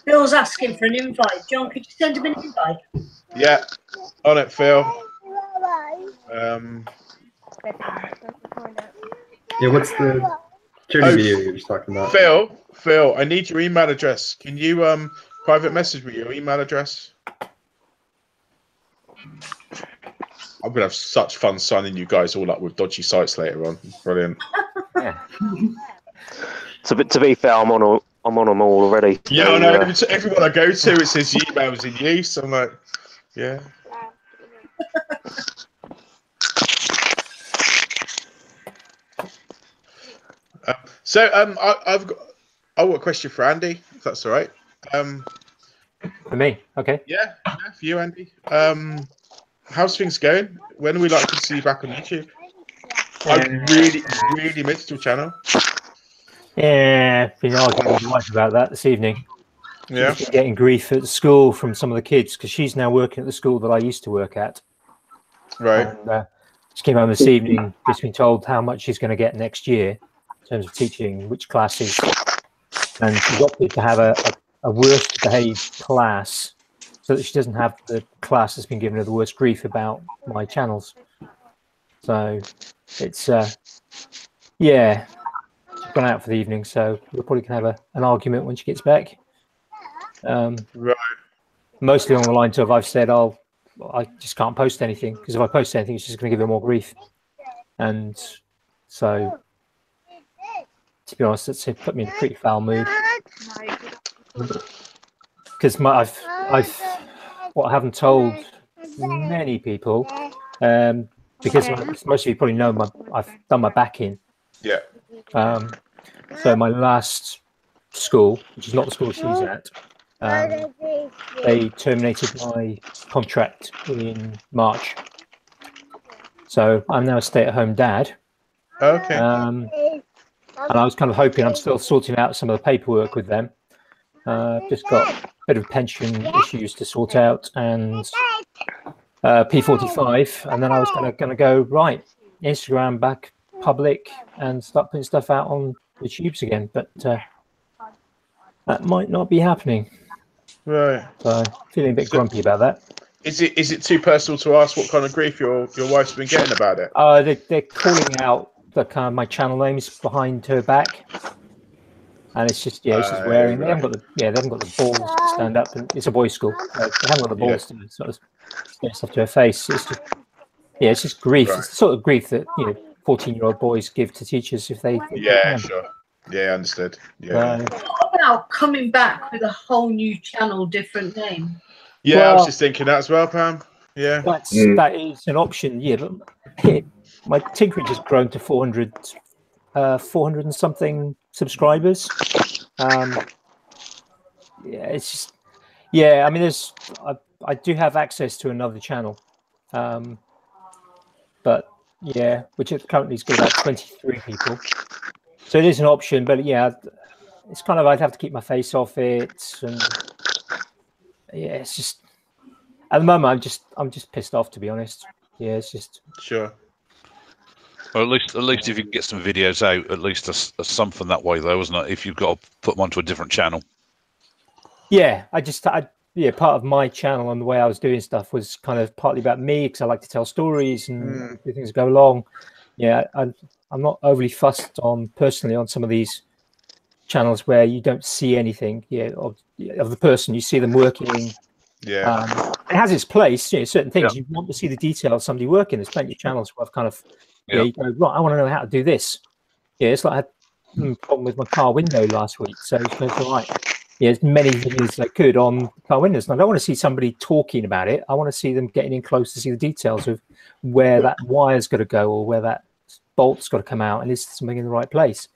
Phil's asking for an invite. John, could you send him an invite? Yeah, on it, Phil. Yeah, what's the charity video you're just talking about? Phil, I need your email address. Can you private message me your email address? I'm gonna have such fun signing you guys all up with dodgy sites later on. Brilliant. Yeah. To be fair, I'm on them all already. Yeah, I know. Everyone I go to, it says your email's in use. I'm like, yeah. I've got a question for Andy, if that's all right. For me, okay. Yeah, for you, Andy. How's things going? When are we likely to see you back on YouTube? I really missed your channel. Yeah, been arguing with my wife about that this evening. Yeah. She's been getting grief at school from some of the kids because she's now working at the school that I used to work at. Right. And, she came home this evening, just been told how much she's going to get next year in terms of teaching, which classes. And she's opted to have a worst behaved class so that she doesn't have the class that's been giving her the worst grief about my channels. So it's, yeah, she's gone out for the evening, so we're probably going to have an argument when she gets back. Right. Mostly on the lines of I've said, I just can't post anything because if I post anything, it's just going to give her more grief. And so, to be honest, it's put me in a pretty foul mood. Because what I haven't told many people, because most of you probably know I've done my back in. Yeah. So my last school, which is not the school she's at, they terminated my contract in March. So I'm now a stay-at-home dad. Okay. And I was kind of hoping, I'm still sorting out some of the paperwork with them. Just got a bit of pension issues to sort out and P45, and then I was going to go right Instagram back public and start putting stuff out on the tubes again, but that might not be happening. Right. So feeling a bit grumpy about that. Is it too personal to ask what kind of grief your wife's been getting about it? They're calling out the kind of my channel names behind her back, and it's just it's just wearing. They haven't got the balls to stand up, and it's a boys' school. They haven't got the balls to sort of say stuff to her face. It's just it's just grief. Right. It's the sort of grief that 14-year-old boys give to teachers if they. Sure. Yeah, understood. Yeah. What about coming back with a whole new channel, different name? Yeah, I was just thinking that as well, Pam. Yeah. That is an option. Yeah, but my tinkering has grown to 400 and something subscribers. It's just, I mean, I do have access to another channel, but which currently has got about 23 people. So it is an option, but it's kind of, I'd have to keep my face off it, and it's just, at the moment I'm just pissed off, to be honest. Yeah, it's just sure. Well, at least if you can get some videos out, at least something that way, though, isn't it? If you've got to put them onto a different channel. Yeah, part of my channel and the way I was doing stuff was kind of partly about me, because I like to tell stories and do things go along. Yeah, I'm not overly fussed personally on some of these channels where you don't see anything of the person. You see them working. Yeah. It has its place. Certain things you want to see the detail of somebody working. There's plenty of channels where I've kind of you go, right, I want to know how to do this. It's like I had a problem with my car window last week, so it's all right. As many videos as I could on car windows. And I don't want to see somebody talking about it. I want to see them getting in close to see the details of where that wire's got to go, or where that bolt's got to come out, and is something in the right place.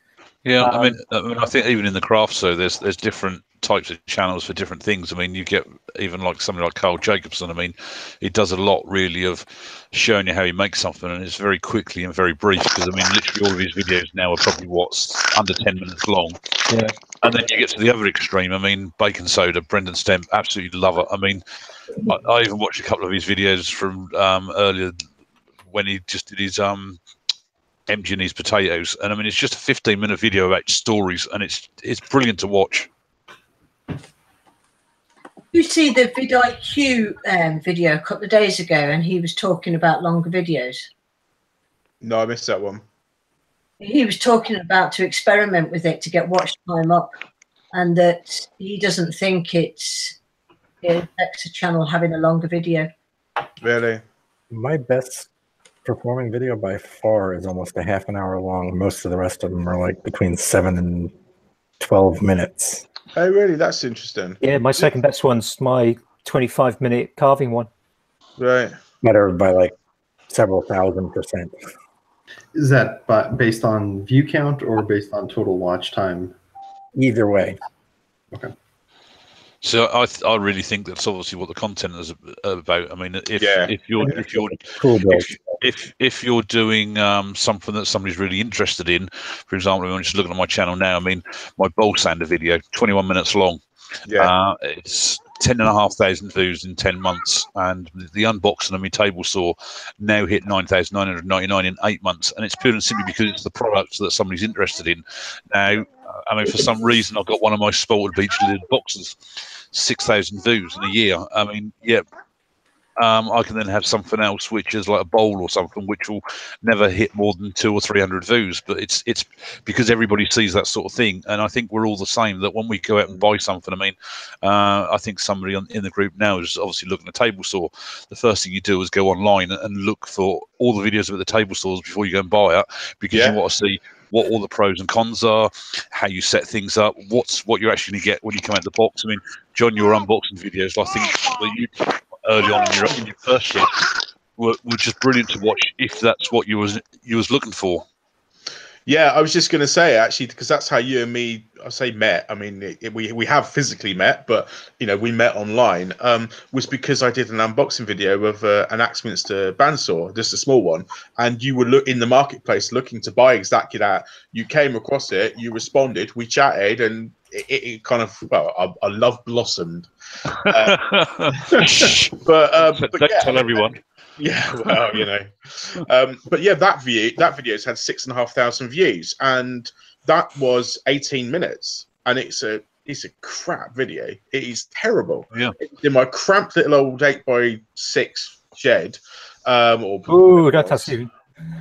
Yeah, I mean, I think even in the craft, so there's different types of channels for different things. I mean, you get even like somebody like Carl Jacobson. I mean, he does a lot really of showing you how he makes something, and it's very quickly and very brief, because I mean, literally all of his videos now are probably under 10 minutes long. Yeah. And then you get to the other extreme. I mean, Bacon Soda, Brendan Stemp, absolutely love it. I mean, I even watched a couple of his videos from earlier when he just did his emptying his potatoes, and I mean, it's just a 15-minute video about stories, and it's brilliant to watch. You see the vidIQ video a couple of days ago, and he was talking about longer videos. No, I missed that one. He was talking about to experiment with it to get watch time up, and that he doesn't think it affects a channel having a longer video. Really? My best performing video by far is almost a half an hour long. Most of the rest of them are like between 7 and 12 minutes. Oh, really? That's interesting. Yeah, my second best one's my 25-minute carving one. Right. Better by like several %. Is that based on view count or based on total watch time? Either way. Okay. So I really think that's obviously what the content is about. I mean, if you're doing something that somebody's really interested in, for example, I'm just looking at my channel now. I mean, my bowl sander video, 21 minutes long. Yeah. It's 10,500 views in 10 months, and the unboxing of my table saw now hit 9,999 in 8 months, and it's purely and simply because it's the product that somebody's interested in. Now, I mean, for some reason, I've got one of my Sported Beach lid boxes, 6,000 views in a year. I mean, I can then have something else which is like a bowl or something which will never hit more than 200 or 300 views, but it's because everybody sees that sort of thing. And I think we're all the same, that when we go out and buy something, I mean, I think somebody in the group now is obviously looking at table saw. The first thing you do is go online and look for all the videos of the table saws before you go and buy it, because you want to see what all the pros and cons are, how you set things up, what you're actually going to get when you come out of the box. I mean, John, your unboxing videos, I think early on in your first year were just brilliant to watch if that's what you was looking for. Yeah, I was just going to say, actually, because that's how you and me, I say met. I mean, we have physically met, but, you know, we met online, was because I did an unboxing video of an Axminster bandsaw, just a small one. And you were in the marketplace looking to buy exactly that. You came across it, you responded, we chatted, and it kind of, well, our love blossomed. But Don't yeah, tell everyone. Yeah, well, you know, but yeah, that video's had 6,500 views, and that was 18 minutes, and it's a crap video. It is terrible. Yeah, it's in my cramped little old 8x6 shed. Ooh, that's a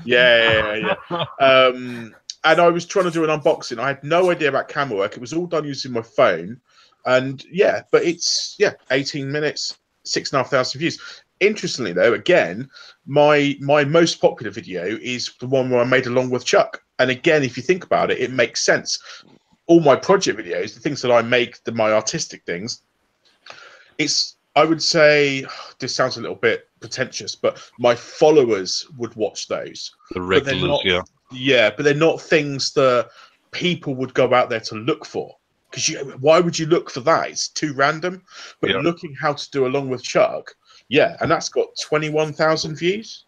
yeah. And I was trying to do an unboxing. I had no idea about camera work. It was all done using my phone, and yeah, but it's 18 minutes, 6,500 views. Interestingly, though, again, my most popular video is the one where I made along with Chuck. And again, if you think about it, it makes sense. All my project videos, the things that I make, my artistic things, I would say, this sounds a little bit pretentious, but my followers would watch those. The regulars, yeah, but they're not things that people would go out there to look for. Because why would you look for that? It's too random. But looking how to do along with Chuck. Yeah, and that's got 21,000 views.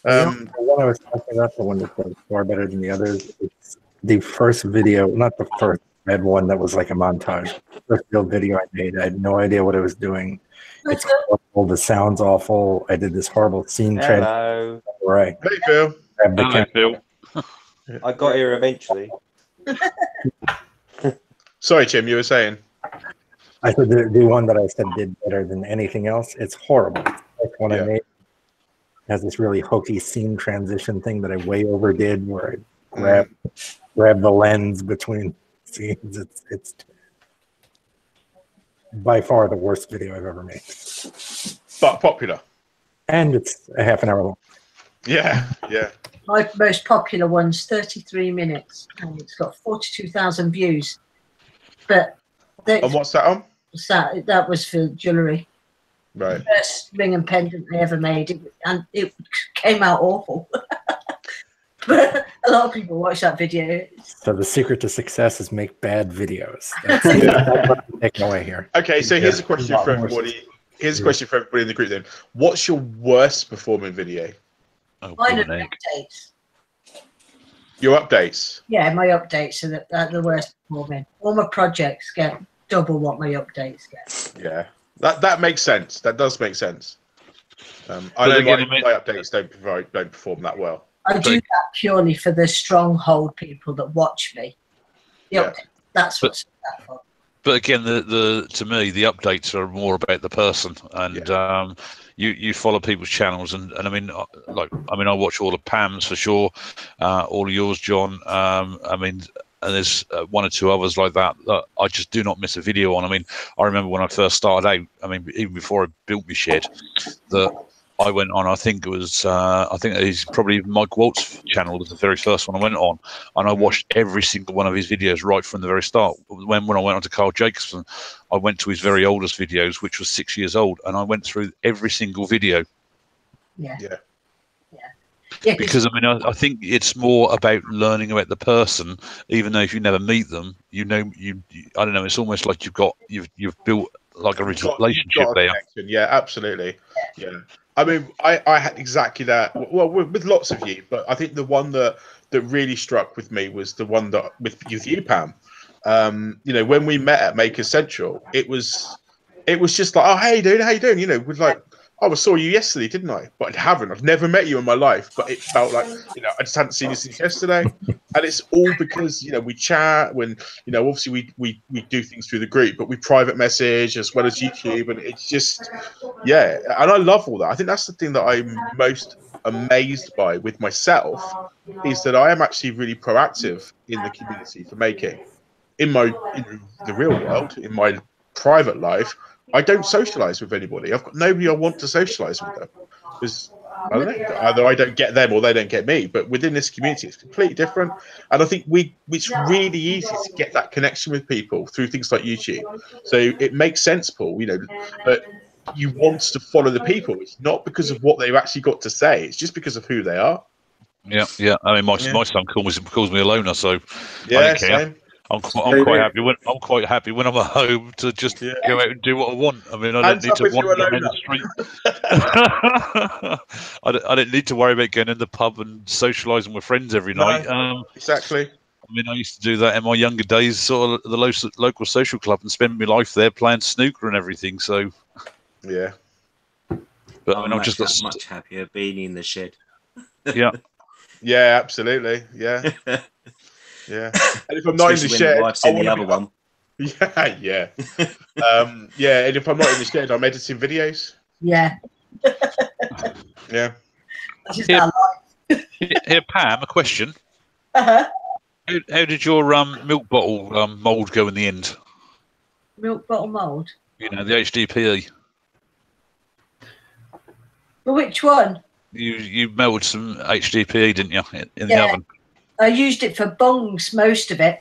The one I was talking about, the one that does far better than the others, it's the first video, not the first, I had one that was like a montage. First real video I made, I had no idea what I was doing. It's horrible, the sound's awful. I did this horrible scene Hello. Right. Hey, Phil. Hello, Phil. I got here eventually. Sorry, Jim, you were saying? I said the one that I said did better than anything else. It's horrible. Like one I made it has this really hokey scene transition thing that I way overdid, where I grab the lens between scenes. It's by far the worst video I've ever made. But popular. And it's a half an hour long. Yeah. My most popular one's 33 minutes, and it's got 42,000 views. But and what's that on? That was for jewellery. Right. The first ring and pendant I ever made, and it came out awful. But a lot of people watch that video. So the secret to success is make bad videos. That's what I'm taking away here. Okay, so here's a question for everybody. Here's a question for everybody in the group then. What's your worst performing video? Mine are updates. Your updates? Yeah, my updates are the worst performing. All my projects get double what my updates get. Yeah, that makes sense. That does make sense. I know my updates don't perform that well. I do that purely for the stronghold people that watch me. That's what's that for. But again, to me, the updates are more about the person, and you follow people's channels, and I mean, I watch all of Pam's for sure, all of yours, John. I mean, and there's one or two others like that I just do not miss a video on. I mean, I remember when I first started out. I mean, even before I built my shed, that I went on. I think it was. I think it's probably Mike Walt's channel was the very first one I went on, and I watched every single one of his videos right from the very start. When I went on to Carl Jacobson, I went to his very oldest videos, which was 6 years old, and I went through every single video. Yeah. Because I mean, I think it's more about learning about the person, even though if you never meet them, I don't know. It's almost like you've built like a relationship there. Yeah, absolutely. Yeah. I mean, I had exactly that. Well, with lots of you, but I think the one that really struck with me was the one that with you, Pam. When we met at Maker Central, it was just like, oh, hey, dude, how you doing? With like, oh, I saw you yesterday, didn't I? But I haven't. I've never met you in my life. But it felt like, I just hadn't seen you since yesterday. And it's all because, we chat when, obviously we do things through the group, but we private message as well as YouTube. And it's just, and I love all that. I think that's the thing that I'm most amazed by with myself is that I am actually really proactive in the community for making. In the real world, in my private life, I don't socialize with anybody. I've got nobody I want to socialize with them. Because I don't know, either I don't get them or they don't get me. But within this community, it's completely different. And I think it's really easy to get that connection with people through things like YouTube. So it makes sense, Paul. But you want to follow the people. It's not because of what they've actually got to say. It's just because of who they are. Yeah, yeah. I mean, my son calls me a loner, so Yeah, I don't care. same. I'm quite happy when I'm at home to just go out and do what I want. I mean, I don't need to wander around the street. I don't need to worry about going in the pub and socialising with friends every night. Exactly. I mean, I used to do that in my younger days, sort of the local social club, and spend my life there playing snooker and everything. So, yeah. But I mean, I've just got much happier being in the shed. Yeah. Yeah, absolutely. Yeah. Yeah. And if I'm not in the Especially when shed, the wife's in the other one. Yeah, yeah. Yeah, and if I'm not in the shed, I'm editing videos. Yeah. Yeah. That's just our life. Here, Pam, a question. Uh-huh. How did your milk bottle mould go in the end? Milk bottle mould. You know, the HDPE. But which one? You melted some HDPE, didn't you, in the oven? I used it for bongs, most of it.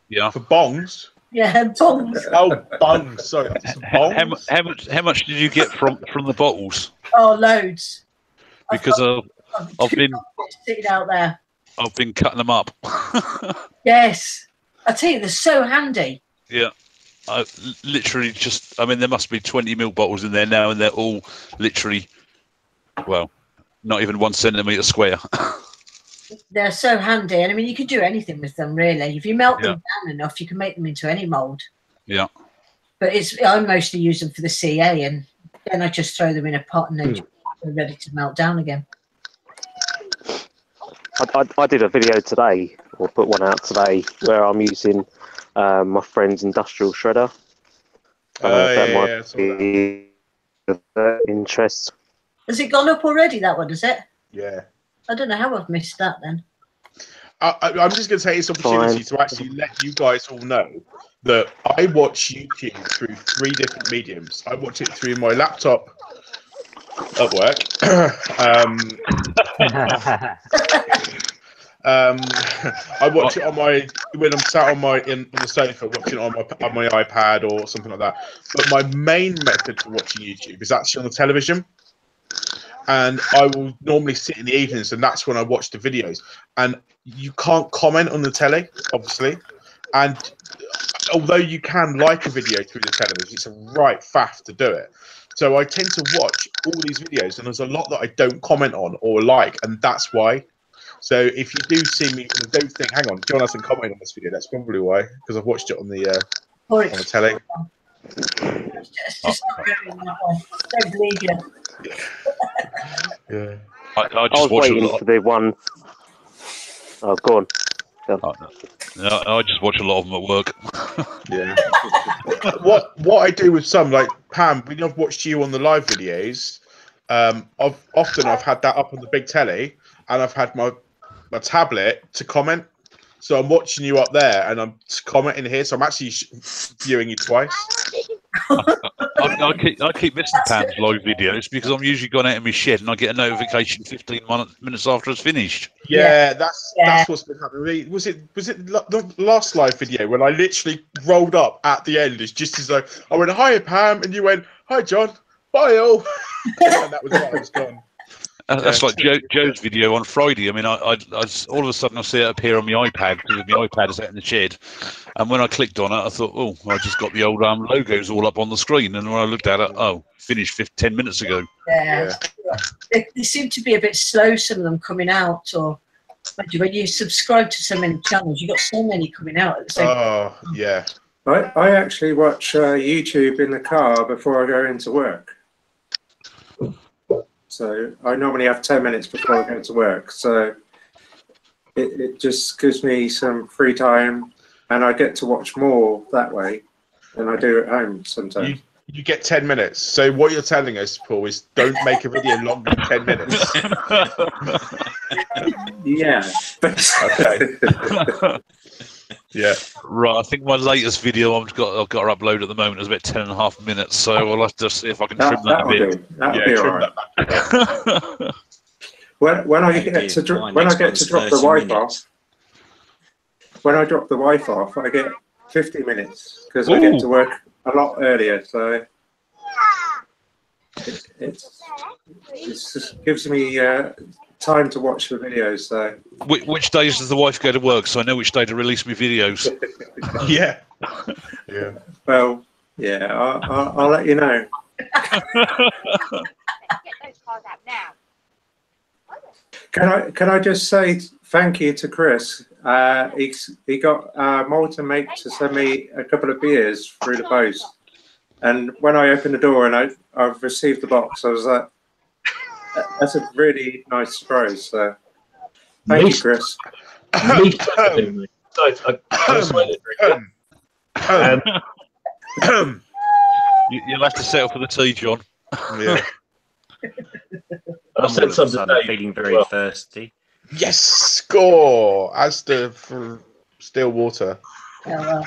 Yeah. For bongs? Yeah, bongs. Oh, bongs. Sorry. Bongs? How much did you get from the bottles? Oh, loads. Because I've been sitting out there. I've been cutting them up. Yes. I tell you, they're so handy. Yeah. I literally I mean, there must be 20 milk bottles in there now, and they're all literally, well, not even 1 centimetre square. They're so handy. And I mean, you can do anything with them, really. If you melt them down enough, you can make them into any mould. Yeah. But I mostly use them for the CA, and then I just throw them in a pot and then they're ready to melt down again. I did a video today, or put one out today, where I'm using my friend's industrial shredder. That might be of interest. Has it gone up already, that one, has it? Yeah. I don't know how I've missed that then. I'm just going to take this opportunity to actually let you guys all know that I watch YouTube through 3 different mediums. I watch it through my laptop at work. I watch it on when I'm sat on the sofa watching it on my iPad or something like that. But my main method for watching YouTube is actually on the television. And I will normally sit in the evenings, and that's when I watch the videos. And you can't comment on the telly, obviously. And although you can like a video through the television, it's a right faff to do it. So I tend to watch all these videos, and there's a lot that I don't comment on or like, and that's why. So if you do see me, don't think, hang on, John hasn't commented on this video. That's probably why, because I've watched it on the telly. It's just not going that way. Don't believe you. Yeah. I was waiting for the one. Oh, go on. No, I just watch a lot of them at work. Yeah. What I do with some, like Pam, when I've watched you on the live videos, I've had that up on the big telly, and I've had my tablet to comment. So I'm watching you up there, and I'm commenting here. So I'm actually viewing you twice. I keep missing Pam's live videos because I'm usually gone out in my shed and I get a notification 15 minutes after it's finished. Yeah, that's what's been happening. Was it the last live video when I literally rolled up at the end? It's just as though I went, "Hi Pam," and you went, "Hi John, bye all," and that was it. I was gone. That's like Joe's video on Friday. I mean, I all of a sudden I see it appear on my iPad because my iPad is out in the shed, and when I clicked on it, I thought, "Oh, I just got the old logos all up on the screen." And when I looked at it, oh, finished 10 minutes ago. Yeah. They seem to be a bit slow. Some of them coming out, or when you subscribe to so many channels, you've got so many coming out at the same time. Oh yeah. I actually watch YouTube in the car before I go into work. So I normally have 10 minutes before I go to work. So it just gives me some free time, and I get to watch more that way than I do at home sometimes. You get 10 minutes. So what you're telling us, Paul, is don't make a video longer than 10 minutes. Yeah. Okay. Yeah. Right. I think my latest video I've got to upload at the moment is about 10.5 minutes. So I'll have to see if I can trim that a bit. That'll be all right. When I get to drop the wife off, when I drop the wife off, I get 50 minutes because I get to work a lot earlier. So it just gives me time to watch the videos. So Which days does the wife go to work? So I know which day to release my videos. Yeah. Yeah. Well, yeah, I'll let you know. Can I just say thank you to Chris? He got Malta Mate to send me a couple of beers through the post, and when I opened the door and I've received the box, I was like, "That's a really nice surprise." So, thank you, Chris. You'll have to settle for the tea, John. Yeah. I'm all of a sudden feeling very thirsty. Yes, score! Asda for still water. Oh,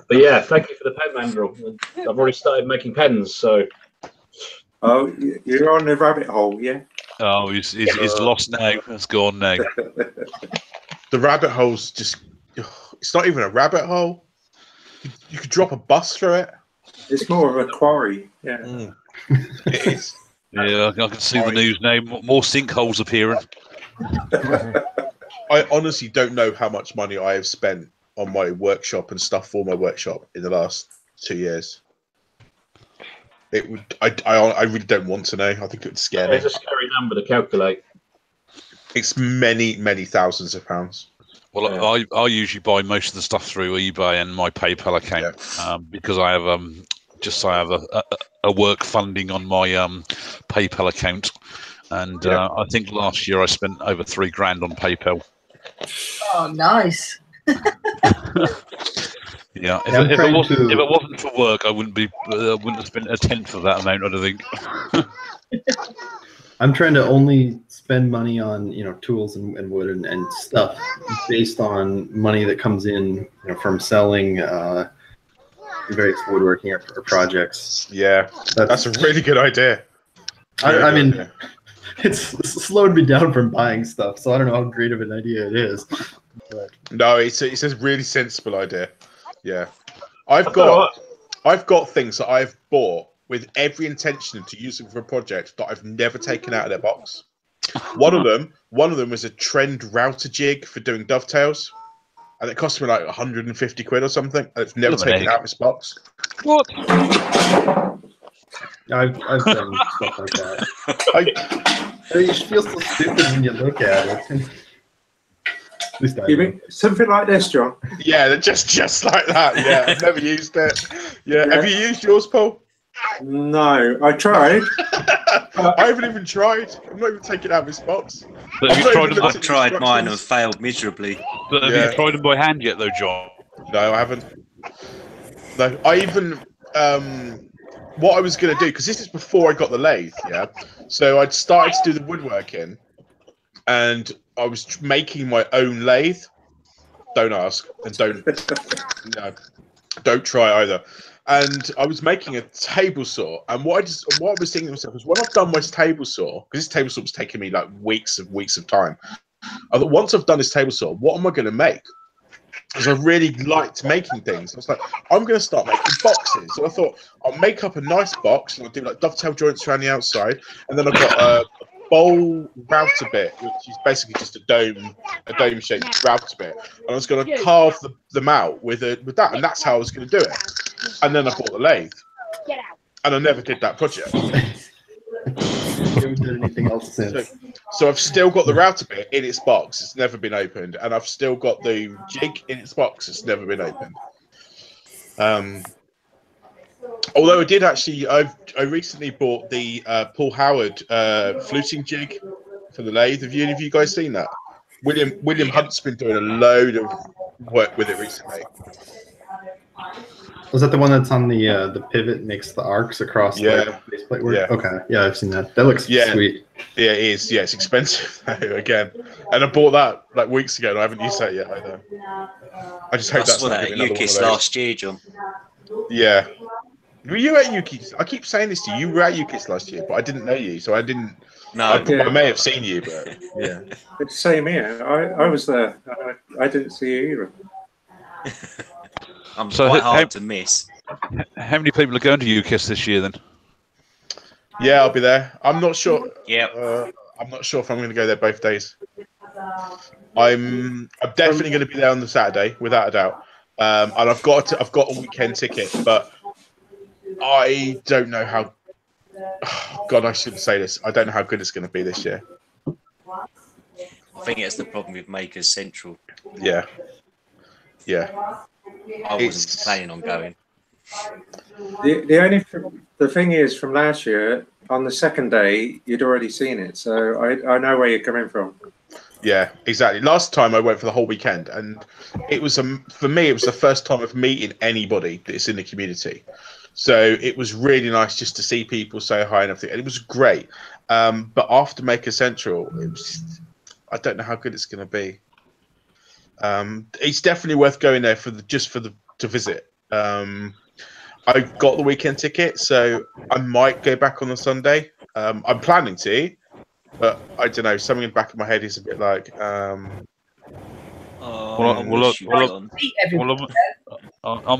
But yeah, thank you for the pen mandrel. I've already started making pens, so. Oh, you're on the rabbit hole, yeah? Oh, he's lost now. It's gone now. The rabbit hole's just... It's not even a rabbit hole. You could drop a bus through it. It's more of a quarry, yeah. It is. Yeah, I can see the news now. More sinkholes appearing. I honestly don't know how much money I have spent on my workshop and stuff for my workshop in the last 2 years. It would. I really don't want to know. I think it would scare me. It's a scary number to calculate. It's many thousands of pounds. Well, I usually buy most of the stuff through eBay and my PayPal account because I have a work funding on my PayPal account, and I think last year I spent over $3,000 on PayPal. Oh, nice. Yeah, if it wasn't for work, I wouldn't have spent a tenth of that amount, I don't think. I'm trying to only spend money on tools and wood and stuff based on money that comes in from selling various woodworking or projects. Yeah, that's a really good idea. I mean, it's slowed me down from buying stuff, so I don't know how great of an idea it is. But. No, it's a really sensible idea. Yeah, I've got things that I've bought with every intention to use them for a project that I've never taken out of their box. One of them was a trend router jig for doing dovetails, and it cost me like 150 quid or something, and it's never taken out of its box. What? I've done stuff like that. You feel so stupid when you look at it. You mean something like this, John? Yeah, just like that. Yeah, I've never used it. Yeah. Have you used yours, Paul? No, I tried. I haven't even tried. I'm not even taking it out of this box. I've tried mine and failed miserably. But have you tried them by hand yet, though, John? No, I haven't. No, I even what I was going to do, because this is before I got the lathe, yeah. So I'd started to do the woodworking, and I was making my own lathe. Don't ask, and don't try either. And I was making a table saw, and what I was thinking to myself was, when I've done my table saw, because this table saw was taking me like weeks of time. I thought, once I've done this table saw, what am I going to make? Because I really liked making things. I was like, I'm going to start making boxes. So I thought, I'll make up a nice box, and I'll do like dovetail joints around the outside, and then I've got a bowl router bit, which is basically just a dome shaped router bit, and I was going to carve them out with that, and that's how I was going to do it. And then I bought the lathe, and I never did that project. Haven't done anything else since. So I've still got the router bit in its box. It's never been opened, and I've still got the jig in its box. It's never been opened. Although I did actually, I recently bought the Paul Howard fluting jig for the lathe. Have any of you guys seen that? William Hunt's been doing a load of work with it recently. Was that the one that's on the pivot, makes the arcs across the faceplate work? Yeah. Okay, yeah, I've seen that. That looks sweet. Yeah, it is. Yeah, it's expensive though, again. And I bought that like weeks ago, and I haven't used that yet either. I just hope that's not at Yuki's last year, John. Yeah. Were you at Yuki's? I keep saying this to you. You were at Yuki's last year, but I didn't know you, so I didn't. No, I may have seen you, but yeah. It's the same here. I was there. I didn't see you either. I'm quite hard to miss. How many people are going to UKIS this year then? Yeah, I'll be there. I'm not sure. Yeah. I'm not sure if I'm going to go there both days. I'm definitely going to be there on the Saturday, without a doubt. And I've got a weekend ticket, but I don't know how. Oh, God, I shouldn't say this. I don't know how good it's going to be this year. I think it's the problem with Makers Central. Yeah. I wasn't planning on going. The thing is, from last year, on the second day, you'd already seen it, so I know where you're coming from. Yeah, exactly. Last time I went for the whole weekend, and it was for me, it was the first time of meeting anybody that's in the community. So it was really nice just to see people, say hi and everything. And it was great. But after Maker Central, it was I don't know how good it's going to be. It's definitely worth going there to visit. I got the weekend ticket, so I might go back on the Sunday. I'm planning to, but I don't know. Something in the back of my head is a bit like. I'm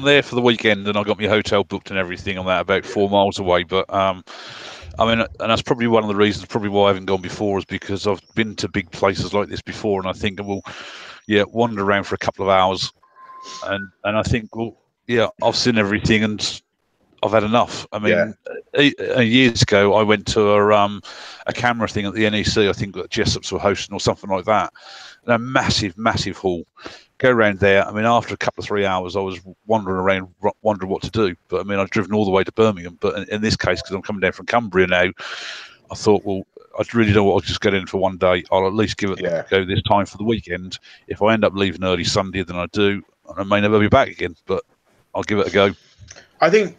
there for the weekend, and I got my hotel booked and everything. I'm that about 4 miles away, but I mean, and that's probably one of the reasons, probably why I haven't gone before, is because I've been to big places like this before, and I think we'll, wander around for a couple of hours, and I think, I've seen everything, and I've had enough. I mean, years ago, I went to a camera thing at the NEC. I think that Jessops were hosting or something like that. And a massive, massive hall. Go around there. I mean, after a couple of 3 hours, I was wandering around, wondering what to do. But I mean, I've driven all the way to Birmingham. But in this case, because I'm coming down from Cumbria now, I thought, well, I really don't want to just get in for one day. I'll at least give it a go this time for the weekend. If I end up leaving early Sunday, then I do. I may never be back again, but I'll give it a go. I think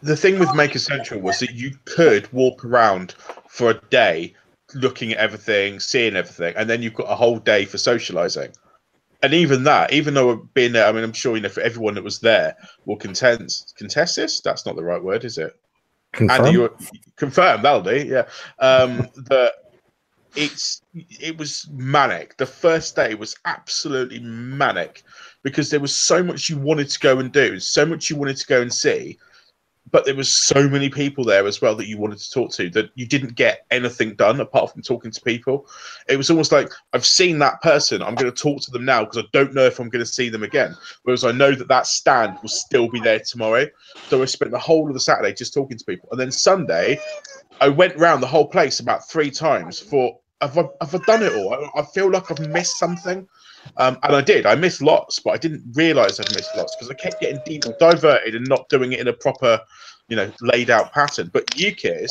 the thing with Maker Central was that you could walk around for a day looking at everything, seeing everything, and then you've got a whole day for socializing. And even that, even though being there, I mean, I'm sure, for everyone that was there will contest this. That's not the right word, is it? Confirm? Confirm, that'll do, yeah. That it was manic. The first day was absolutely manic because there was so much you wanted to go and do, so much you wanted to go and see, but there was so many people there as well that you wanted to talk to that you didn't get anything done apart from talking to people. It was almost like, I've seen that person, I'm going to talk to them now because I don't know if I'm going to see them again. Whereas I know that stand will still be there tomorrow. So I spent the whole of the Saturday just talking to people. And then Sunday, I went around the whole place about 3 times for, have I done it all? I feel like I've missed something. And I did. I missed lots, but I didn't realise I'd missed lots because I kept getting diverted and not doing it in a proper, laid out pattern. But UKIS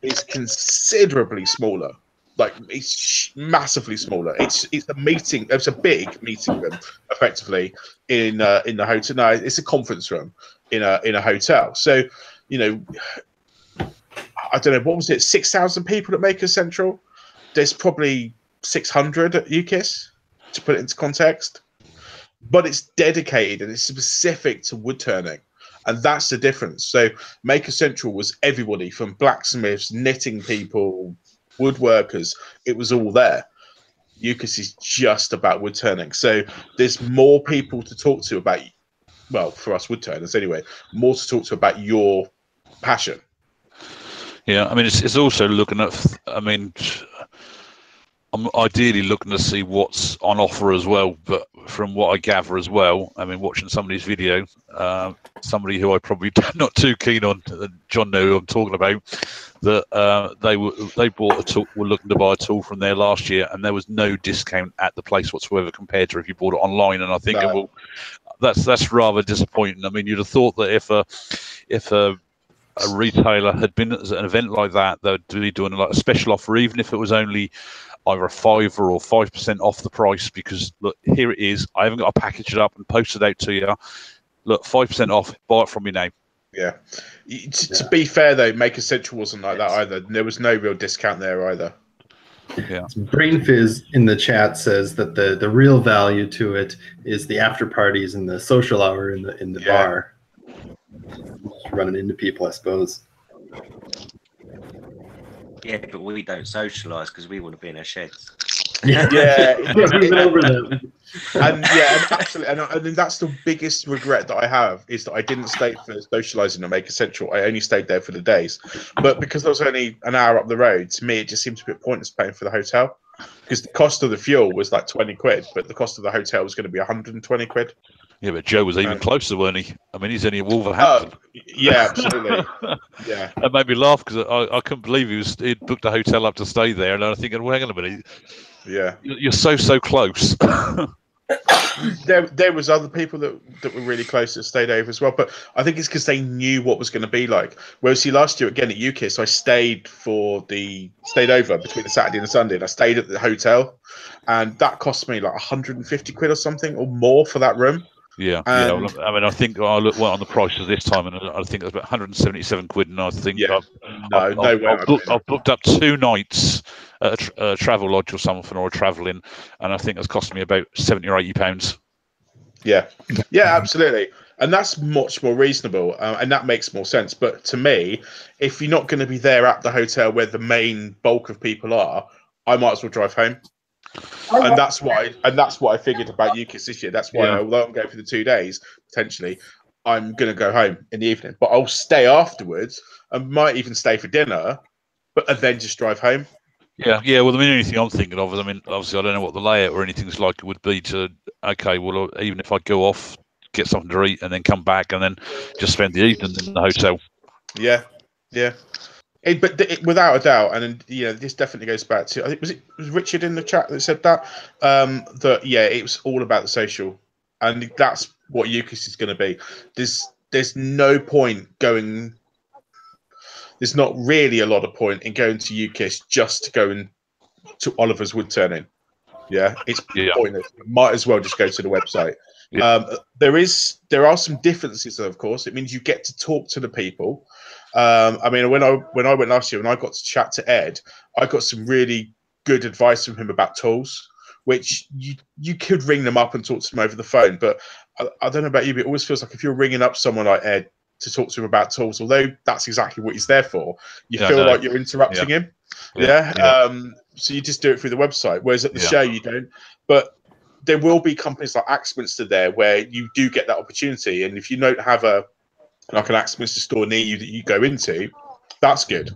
is considerably smaller. Like, it's massively smaller. It's a meeting. It's a big meeting room, effectively, in the hotel. No, it's a conference room in a hotel. So, I don't know, what was it? 6,000 people at Maker Central. There's probably 600 at UKIS, to put it into context, but it's dedicated and it's specific to wood turning, and that's the difference. So Maker Central was everybody from blacksmiths, knitting people, woodworkers. It was all there. UKIS is just about wood turning, so there's more people to talk to about, well, for us wood turners anyway, more to talk to about your passion. Yeah, I mean, it's also looking at, I mean, I'm ideally looking to see what's on offer as well, but from what I gather as well, I mean, watching somebody's video, somebody who I probably not too keen on, John knew who I'm talking about, that they bought a tool, were looking to buy a tool from there last year, and there was no discount at the place whatsoever compared to if you bought it online. And I think, well, that's rather disappointing. I mean, you'd have thought that if a retailer had been at an event like that, they'd be doing like a special offer, even if it was only either a $5 or 5% off the price, because look, here it is. I haven't got to package it up and post it out to you. Look, 5% off, buy it from me now. Yeah. To be fair though, Maker Central wasn't like that either. There was no real discount there either. Yeah. Brain Fizz in the chat says that the real value to it is the after parties and the social hour in the bar. Just running into people, I suppose. Yeah, but we don't socialise because we want to be in our sheds. Yeah, Even over them. and yeah, and absolutely, and then that's the biggest regret that I have is that I didn't stay for socialising and make a central. I only stayed there for the days, but because I was only an hour up the road, to me it just seems a bit pointless paying for the hotel because the cost of the fuel was like 20 quid, but the cost of the hotel was going to be 120 quid. Yeah, but Joe was even closer, weren't he? I mean, he's only at Wolverhampton. Yeah, absolutely. Yeah, that made me laugh because I couldn't believe he'd booked a hotel up to stay there, and I was thinking, well, hang on a minute, yeah, you're so close. there was other people that were really close that stayed over as well, but I think it's because they knew what was going to be like. Whereas see, last year again at UKIS, I stayed over between the Saturday and the Sunday, and I stayed at the hotel, and that cost me like 150 quid or something or more for that room. Yeah. Well, I mean, I think I looked on the prices this time, and I think it was about 177 quid, and I think I've booked up 2 nights at a travel lodge or something, or a travel inn, and I think it's cost me about 70 or 80 pounds. Yeah, absolutely, and that's much more reasonable, and that makes more sense. But to me, if you're not going to be there at the hotel where the main bulk of people are, I might as well drive home. And that's why I figured about UKIS this year. That's why, although I'm going for the 2 days, potentially, I'm going to go home in the evening. But I'll stay afterwards. I might even stay for dinner, and then just drive home. Yeah. Well, I mean, anything I'm thinking of is, I mean, obviously, I don't know what the layout or anything's like. It would be to, okay, well, even if I go off, get something to eat, and then come back, and then just spend the evening in the hotel. Yeah. But without a doubt, and this definitely goes back to, I think was Richard in the chat that said that it was all about the social, and that's what UKIS is going to be. There's no point going. There's not really a lot of point in going to UKIS just to go to Oliver's Wood Turning. Yeah, it's pointless. You might as well just go to the website. Yeah. There are some differences, of course. It means you get to talk to the people. I mean, when I went last year and I got to chat to Ed, I got some really good advice from him about tools, which you could ring them up and talk to them over the phone. But I don't know about you, but it always feels like if you're ringing up someone like Ed to talk to him about tools, although that's exactly what he's there for, you feel like you're interrupting him. So you just do it through the website, whereas at the show you don't. But there will be companies like Axminster there where you do get that opportunity, and if you don't have an Axminster store near you that you go into, that's good.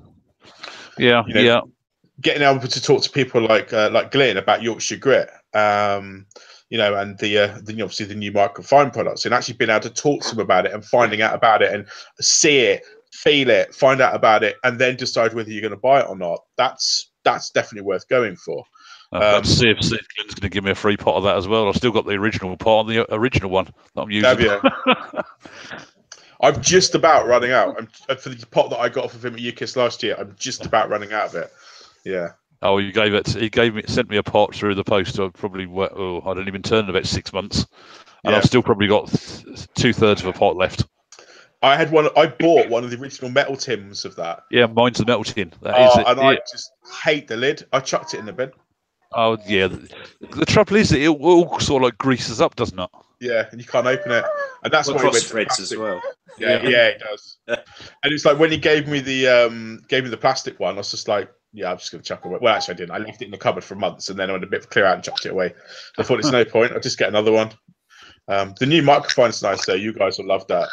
Getting able to talk to people like Glenn about Yorkshire Grit, and obviously the new microfine products, and actually being able to talk to them about it and finding out about it and see it, feel it, find out about it, and then decide whether you're going to buy it or not. That's definitely worth going for. Let's see if Glenn's going to give me a free pot of that as well. I've still got the original pot on the original one that I'm using. Have you? I'm just about running out. For the pot that I got off of him at UKIS last year, I'm just about running out of it. Yeah. Oh, he sent me a pot through the post. I I'd only been turned about 6 months, and I've still probably got 2/3 of a pot left. I bought one of the original metal tins of that. Yeah, mine's the metal tin. I just hate the lid. I chucked it in the bin. Oh yeah, the trouble is that it all sort of like greases up, doesn't it? Yeah, and you can't open it, and that's why cross threads as well. Yeah, it does. And it's like when he gave me the plastic one, I was just like, yeah, I'm just gonna chuck it away. Well, actually, I didn't. I left it in the cupboard for months, and then I went a bit clear out and chucked it away. I thought it's no point. I'll just get another one. The new microphone's nice, though. You guys will love that.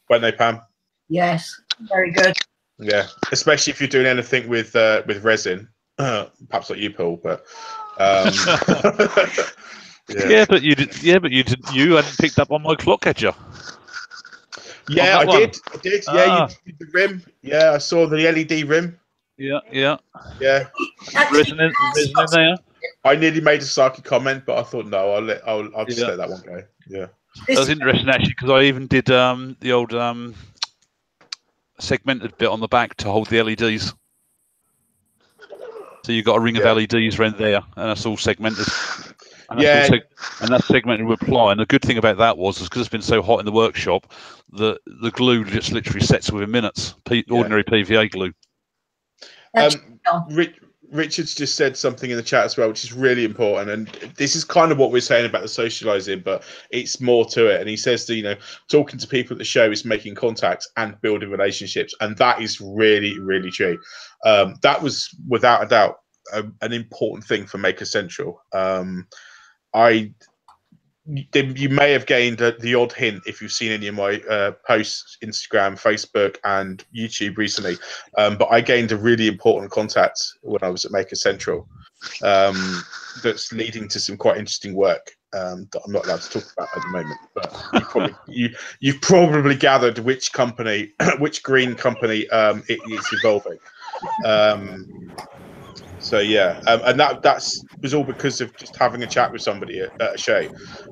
Won't they, Pam? Yes, very good. Yeah, especially if you're doing anything with resin. Perhaps not you, Paul, but but you did. Yeah, but you didn't. You hadn't picked up on my clock, had you? Yeah, I did. Yeah, you did the rim. Yeah, I saw the LED rim. Yeah. Resin in there. I nearly made a sarky comment, but I thought no, I'll just let that one go. Yeah, that was interesting actually, because I even did the old segmented bit on the back to hold the LEDs. So you've got a ring of LEDs around there, and that's all segmented. And that's segmented with ply. And the good thing about that was because it's been so hot in the workshop, the glue just literally sets within minutes. Ordinary PVA glue. Richard's just said something in the chat as well, which is really important, and this is kind of what we're saying about the socializing, but it's more to it. And he says that talking to people at the show is making contacts and building relationships, and that is really, really true. That was without a doubt an important thing for Maker Central. You may have gained the odd hint if you've seen any of my posts, Instagram, Facebook, and YouTube recently. But I gained a really important contact when I was at Maker Central that's leading to some quite interesting work that I'm not allowed to talk about at the moment. But you've probably gathered which company, which green company it is involving. So yeah, and that was all because of just having a chat with somebody at a show.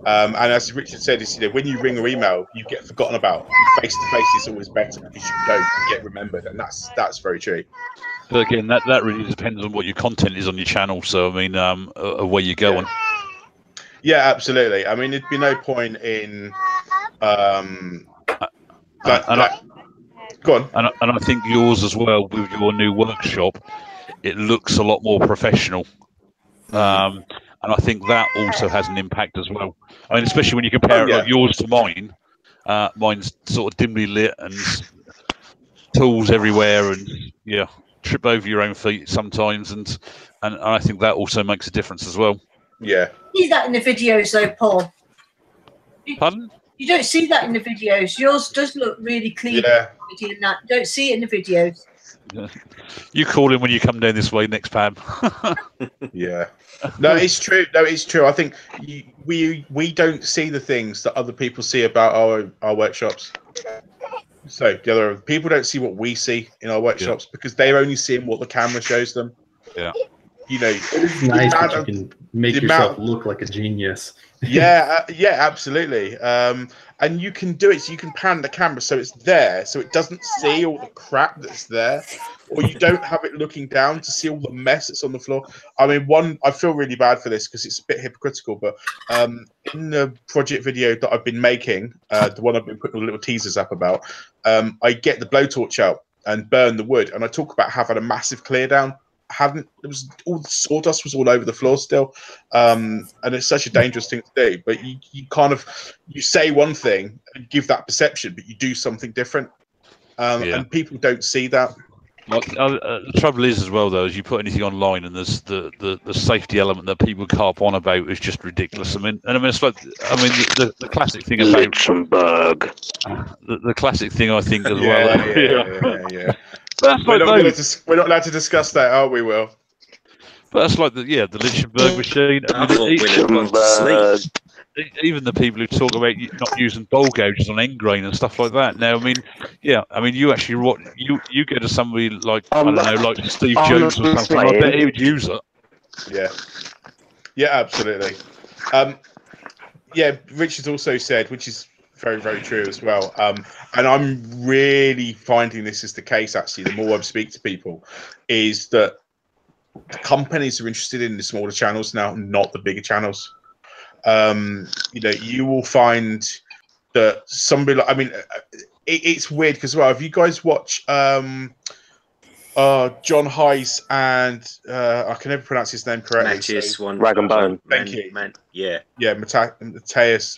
And as Richard said, is when you ring or email, you get forgotten about. Face to face is always better because you don't get remembered, and that's very true. But again, that really depends on what your content is on your channel. So I mean, where you're going. Yeah, absolutely. I mean, there'd be no point in go on. And I think yours as well with your new workshop, it looks a lot more professional. And I think that also has an impact as well. I mean, especially when you compare it like yours to mine. Mine's sort of dimly lit and tools everywhere, and trip over your own feet sometimes, and I think that also makes a difference as well. Yeah. See that in the videos though, Paul? Pardon? You don't see that in the videos. Yours does look really clean. Yeah. And that. You don't see it in the videos. You call in when you come down this way next, Pam. Yeah. No, it's true. No, it's true. I think we don't see the things that other people see about our workshops. So the other people don't see what we see in our workshops because they're only seeing what the camera shows them. Yeah. It's nice that you can make yourself look like a genius. Yeah, absolutely. And you can do it so you can pan the camera so it's there, so it doesn't see all the crap that's there, or you don't have it looking down to see all the mess that's on the floor. I mean, I feel really bad for this because it's a bit hypocritical, but in the project video that I've been making, the one I've been putting little teasers up about, I get the blowtorch out and burn the wood, and I talk about having a massive clear down. It was all the sawdust was all over the floor still, and it's such a dangerous thing to do. But you say one thing and give that perception, but you do something different, and people don't see that. The trouble is as well though, is you put anything online and there's the safety element that people carp on about is just ridiculous. I mean, it's like the classic thing about the classic thing I think as well. Yeah. We're not allowed to discuss that, are we, Will? But that's like the Lichtenberg machine. Even the people who talk about not using bowl gouges on end grain and stuff like that. Now, you actually you go to somebody like I don't know, like Steve Jones or something. I bet he would use it. Yeah, absolutely. Richard also said, which is very, very true as well. And I'm really finding this is the case, actually, the more I speak to people, is that the companies are interested in the smaller channels now, not the bigger channels. You will find that somebody it's weird because, well, if you guys watch John Heiss and I can never pronounce his name correctly. Matthias Rag and Bone. Thank you. Matthias.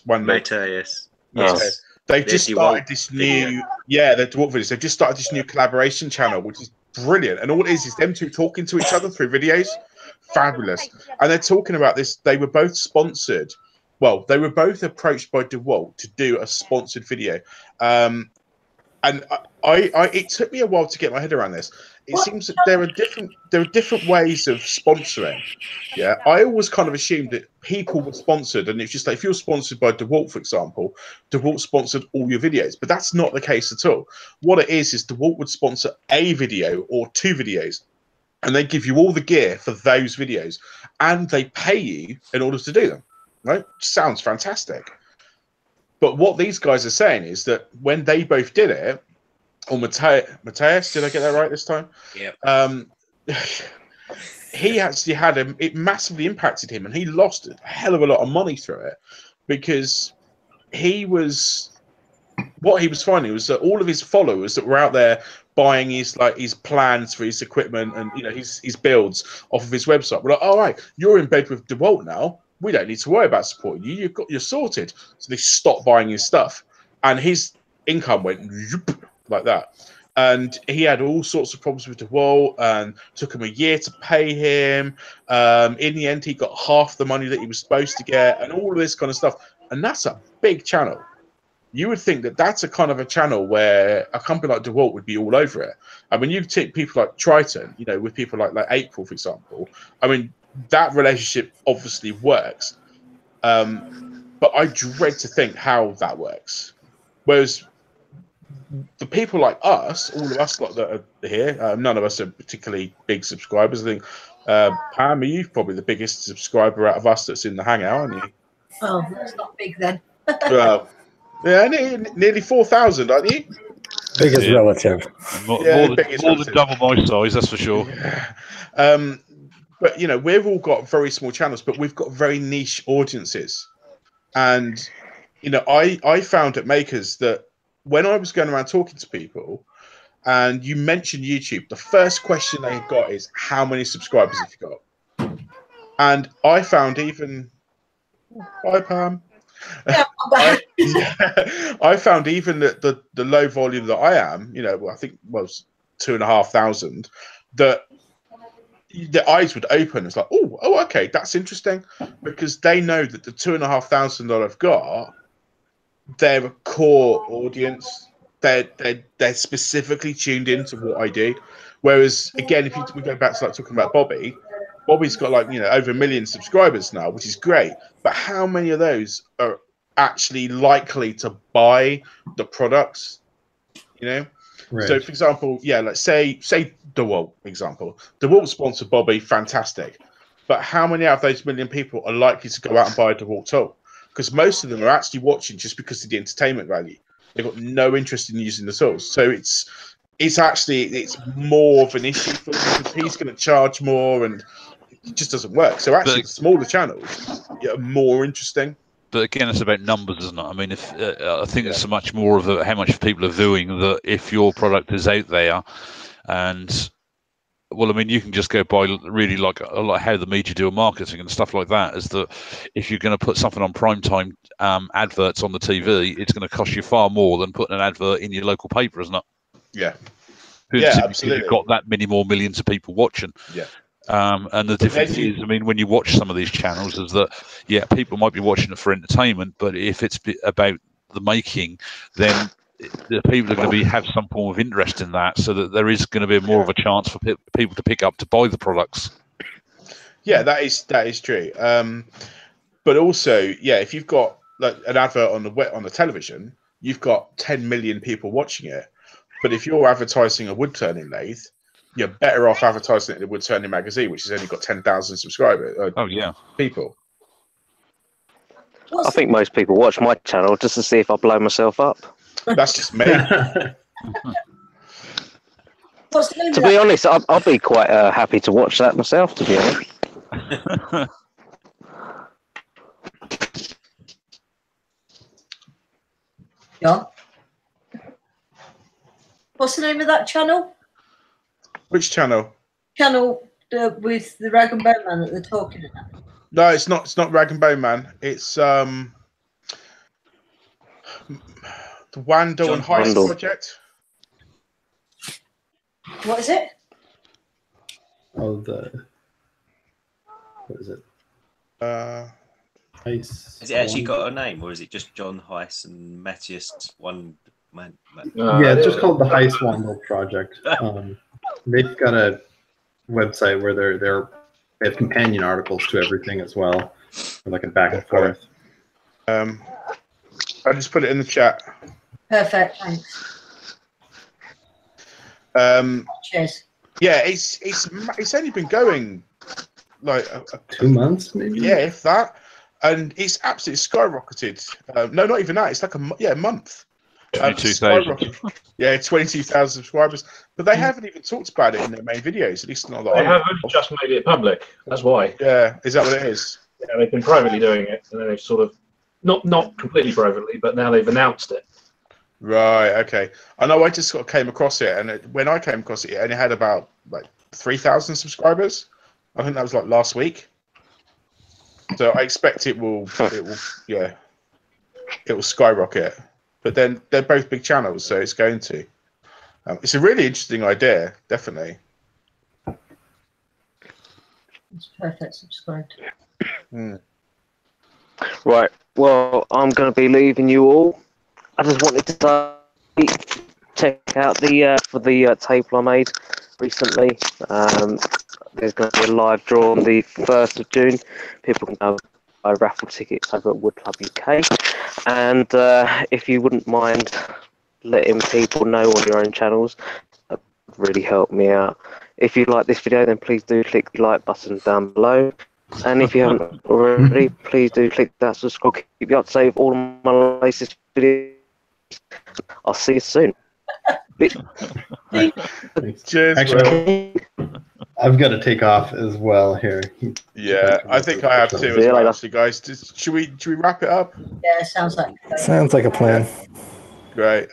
Matthias. Yes. They've just started this new they're dwarf videos. They've just started this new collaboration channel, which is brilliant. And all it is them two talking to each other through videos. Fabulous. And they're talking about this. They were both sponsored. Well, they were both approached by DeWalt to do a sponsored video. And it took me a while to get my head around this. It seems that there are different ways of sponsoring. Yeah, I always kind of assumed that people were sponsored, and it's just like if you're sponsored by DeWalt, for example, DeWalt sponsored all your videos, but that's not the case at all. What it is DeWalt would sponsor a video or two videos, and they give you all the gear for those videos, and they pay you in order to do them. Right? Sounds fantastic. But what these guys are saying is that when they both did it, or Matthias, did I get that right this time? Yeah. He actually it massively impacted him, and he lost a hell of a lot of money through it because what he was finding was that all of his followers that were out there buying his plans for his equipment and his builds off of his website were like, all right, you're in bed with DeWalt now. We don't need to worry about supporting you. You're sorted. So they stopped buying his stuff, and his income went like that. and he had all sorts of problems with DeWalt, and took him a year to pay him. In the end, he got half the money that he was supposed to get, and all of this kind of stuff. And that's a big channel. You would think that that's a kind of a channel where a company like DeWalt would be all over it. I mean, you take people like Triton, you know, with people like April, for example. I mean, that relationship obviously works, but I dread to think how that works. Whereas the people like us, all of us that are here, none of us are particularly big subscribers. I think, Pam, you're probably the biggest subscriber out of us that's in the Hangout, aren't you? Oh, that's not big then. Well, yeah, nearly 4,000, aren't you? Biggest relative. More Yeah, than double my size, that's for sure. Yeah. But you know, we've all got very small channels, but we've got very niche audiences. And you know, I found at Makers that when I was going around talking to people, and you mentioned YouTube, the first question they got is, "How many subscribers have you got?" And I found even, bye Pam. I found even that the low volume that I am, you know, I think was 2,500, that the eyes would open. It's like, oh, okay, that's interesting, because they know that the 2,500 that I've got, they're a core audience. They're specifically tuned into what I do. Whereas again, if we go back to like talking about Bobby's got like, you know, over 1 million subscribers now, which is great. But how many of those are actually likely to buy the products? You know. Right. So, for example, yeah, let's say DeWalt, example. DeWalt sponsored Bobby, fantastic. But how many out of those 1 million people are likely to go out and buy a DeWalt tool? Because most of them are actually watching just because of the entertainment value. They've got no interest in using the tools. So it's more of an issue for them, because he's going to charge more, and it just doesn't work. So actually, the smaller channels are more interesting. But again, it's about numbers, isn't it? I mean, if I think it's so much more of how much people are viewing, that if your product is out there, and well, I mean, you can just go by really like how the media do marketing and stuff like that. Is that if you're going to put something on primetime adverts on the TV, it's going to cost you far more than putting an advert in your local paper, isn't it? Yeah. Simply Absolutely. You've got that many more millions of people watching. Yeah. And the difference is, I mean, when you watch some of these channels, is that, yeah, people might be watching it for entertainment, but if it's about the making, then the people are going to have some form of interest in that, so that there is going to be more of a chance for people to pick up to buy the products. Yeah, that is true. But also, yeah, if you've got like an advert on the television, you've got 10 million people watching it. But if you're advertising a wood turning lathe, you're better off advertising it in the Wood Turning magazine, which has only got 10,000 subscribers. People. I think most people watch my channel just to see if I blow myself up. That's just me. To be honest, I'll be quite happy to watch that myself, to be honest. John? What's the name of that channel? Which channel? Channel with the Rag and Bone Man that they're talking about. No, it's not. It's not Rag and Bone Man. It's the Wandle and Heist project. What is it? Oh, what is it? Heiss. Has it actually got a name, or is it just John Heiss and Matthias one man? Yeah, it's just called the Heiss Wandle Project. They've got a website where they have companion articles to everything as well, like a back and forth. I just put it in the chat. Perfect, thanks. Cheers. Yeah, it's only been going like 2 months, maybe. Yeah, if that, and it's absolutely skyrocketed. No, not even that. It's like a month. 22,000. Yeah, 22,000 subscribers. But they haven't even talked about it in their main videos, at least not that They I know haven't of. just made it public. That's why. Yeah, is that what it is? Yeah, they've been privately doing it, and then they've sort of not completely privately, but now they've announced it. Right. Okay. I know. I just sort of came across it, and when I came across it, it only had about like 3,000 subscribers. I think that was like last week. So I expect it will skyrocket. But then they're both big channels, so it's going to. It's a really interesting idea, definitely. It's perfect. Subscribed. Right. Well, I'm going to be leaving you all. I just wanted to check out the for the table I made recently. There's going to be a live draw on the 1st of June. People can buy raffle tickets over at Wood Club UK. And if you wouldn't mind letting people know on your own channels, that would really help me out. If you like this video, then please do click the like button down below. And if you haven't already, please do click that subscribe. Keep you up to date with all of my latest videos. I'll see you soon. Cheers, Actually, I've got to take off as well here. Yeah, I think I have too as well, actually, guys. Should we wrap it up? Yeah, sounds like. Sounds like a plan. Great.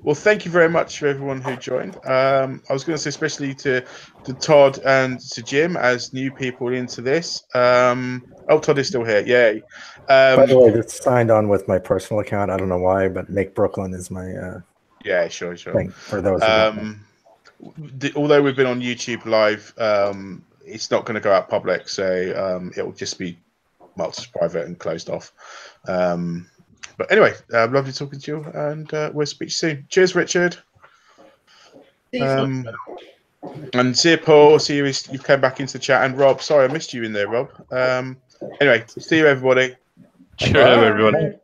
Well, thank you very much for everyone who joined. I was going to say especially to Todd and to Jim as new people into this. Todd is still here. Yay. By the way, it's signed on with my personal account. I don't know why, but Make Brooklyn is my yeah, sure. thing for those who don't know. Although we've been on YouTube live, it's not going to go out public, so it will just be private and closed off. But anyway, lovely talking to you, and we'll speak soon. Cheers, Richard. And see you, Paul. See you. You came back into the chat, and Rob. Sorry, I missed you in there, Rob. Anyway, see you, everybody. Cheerio, everyone.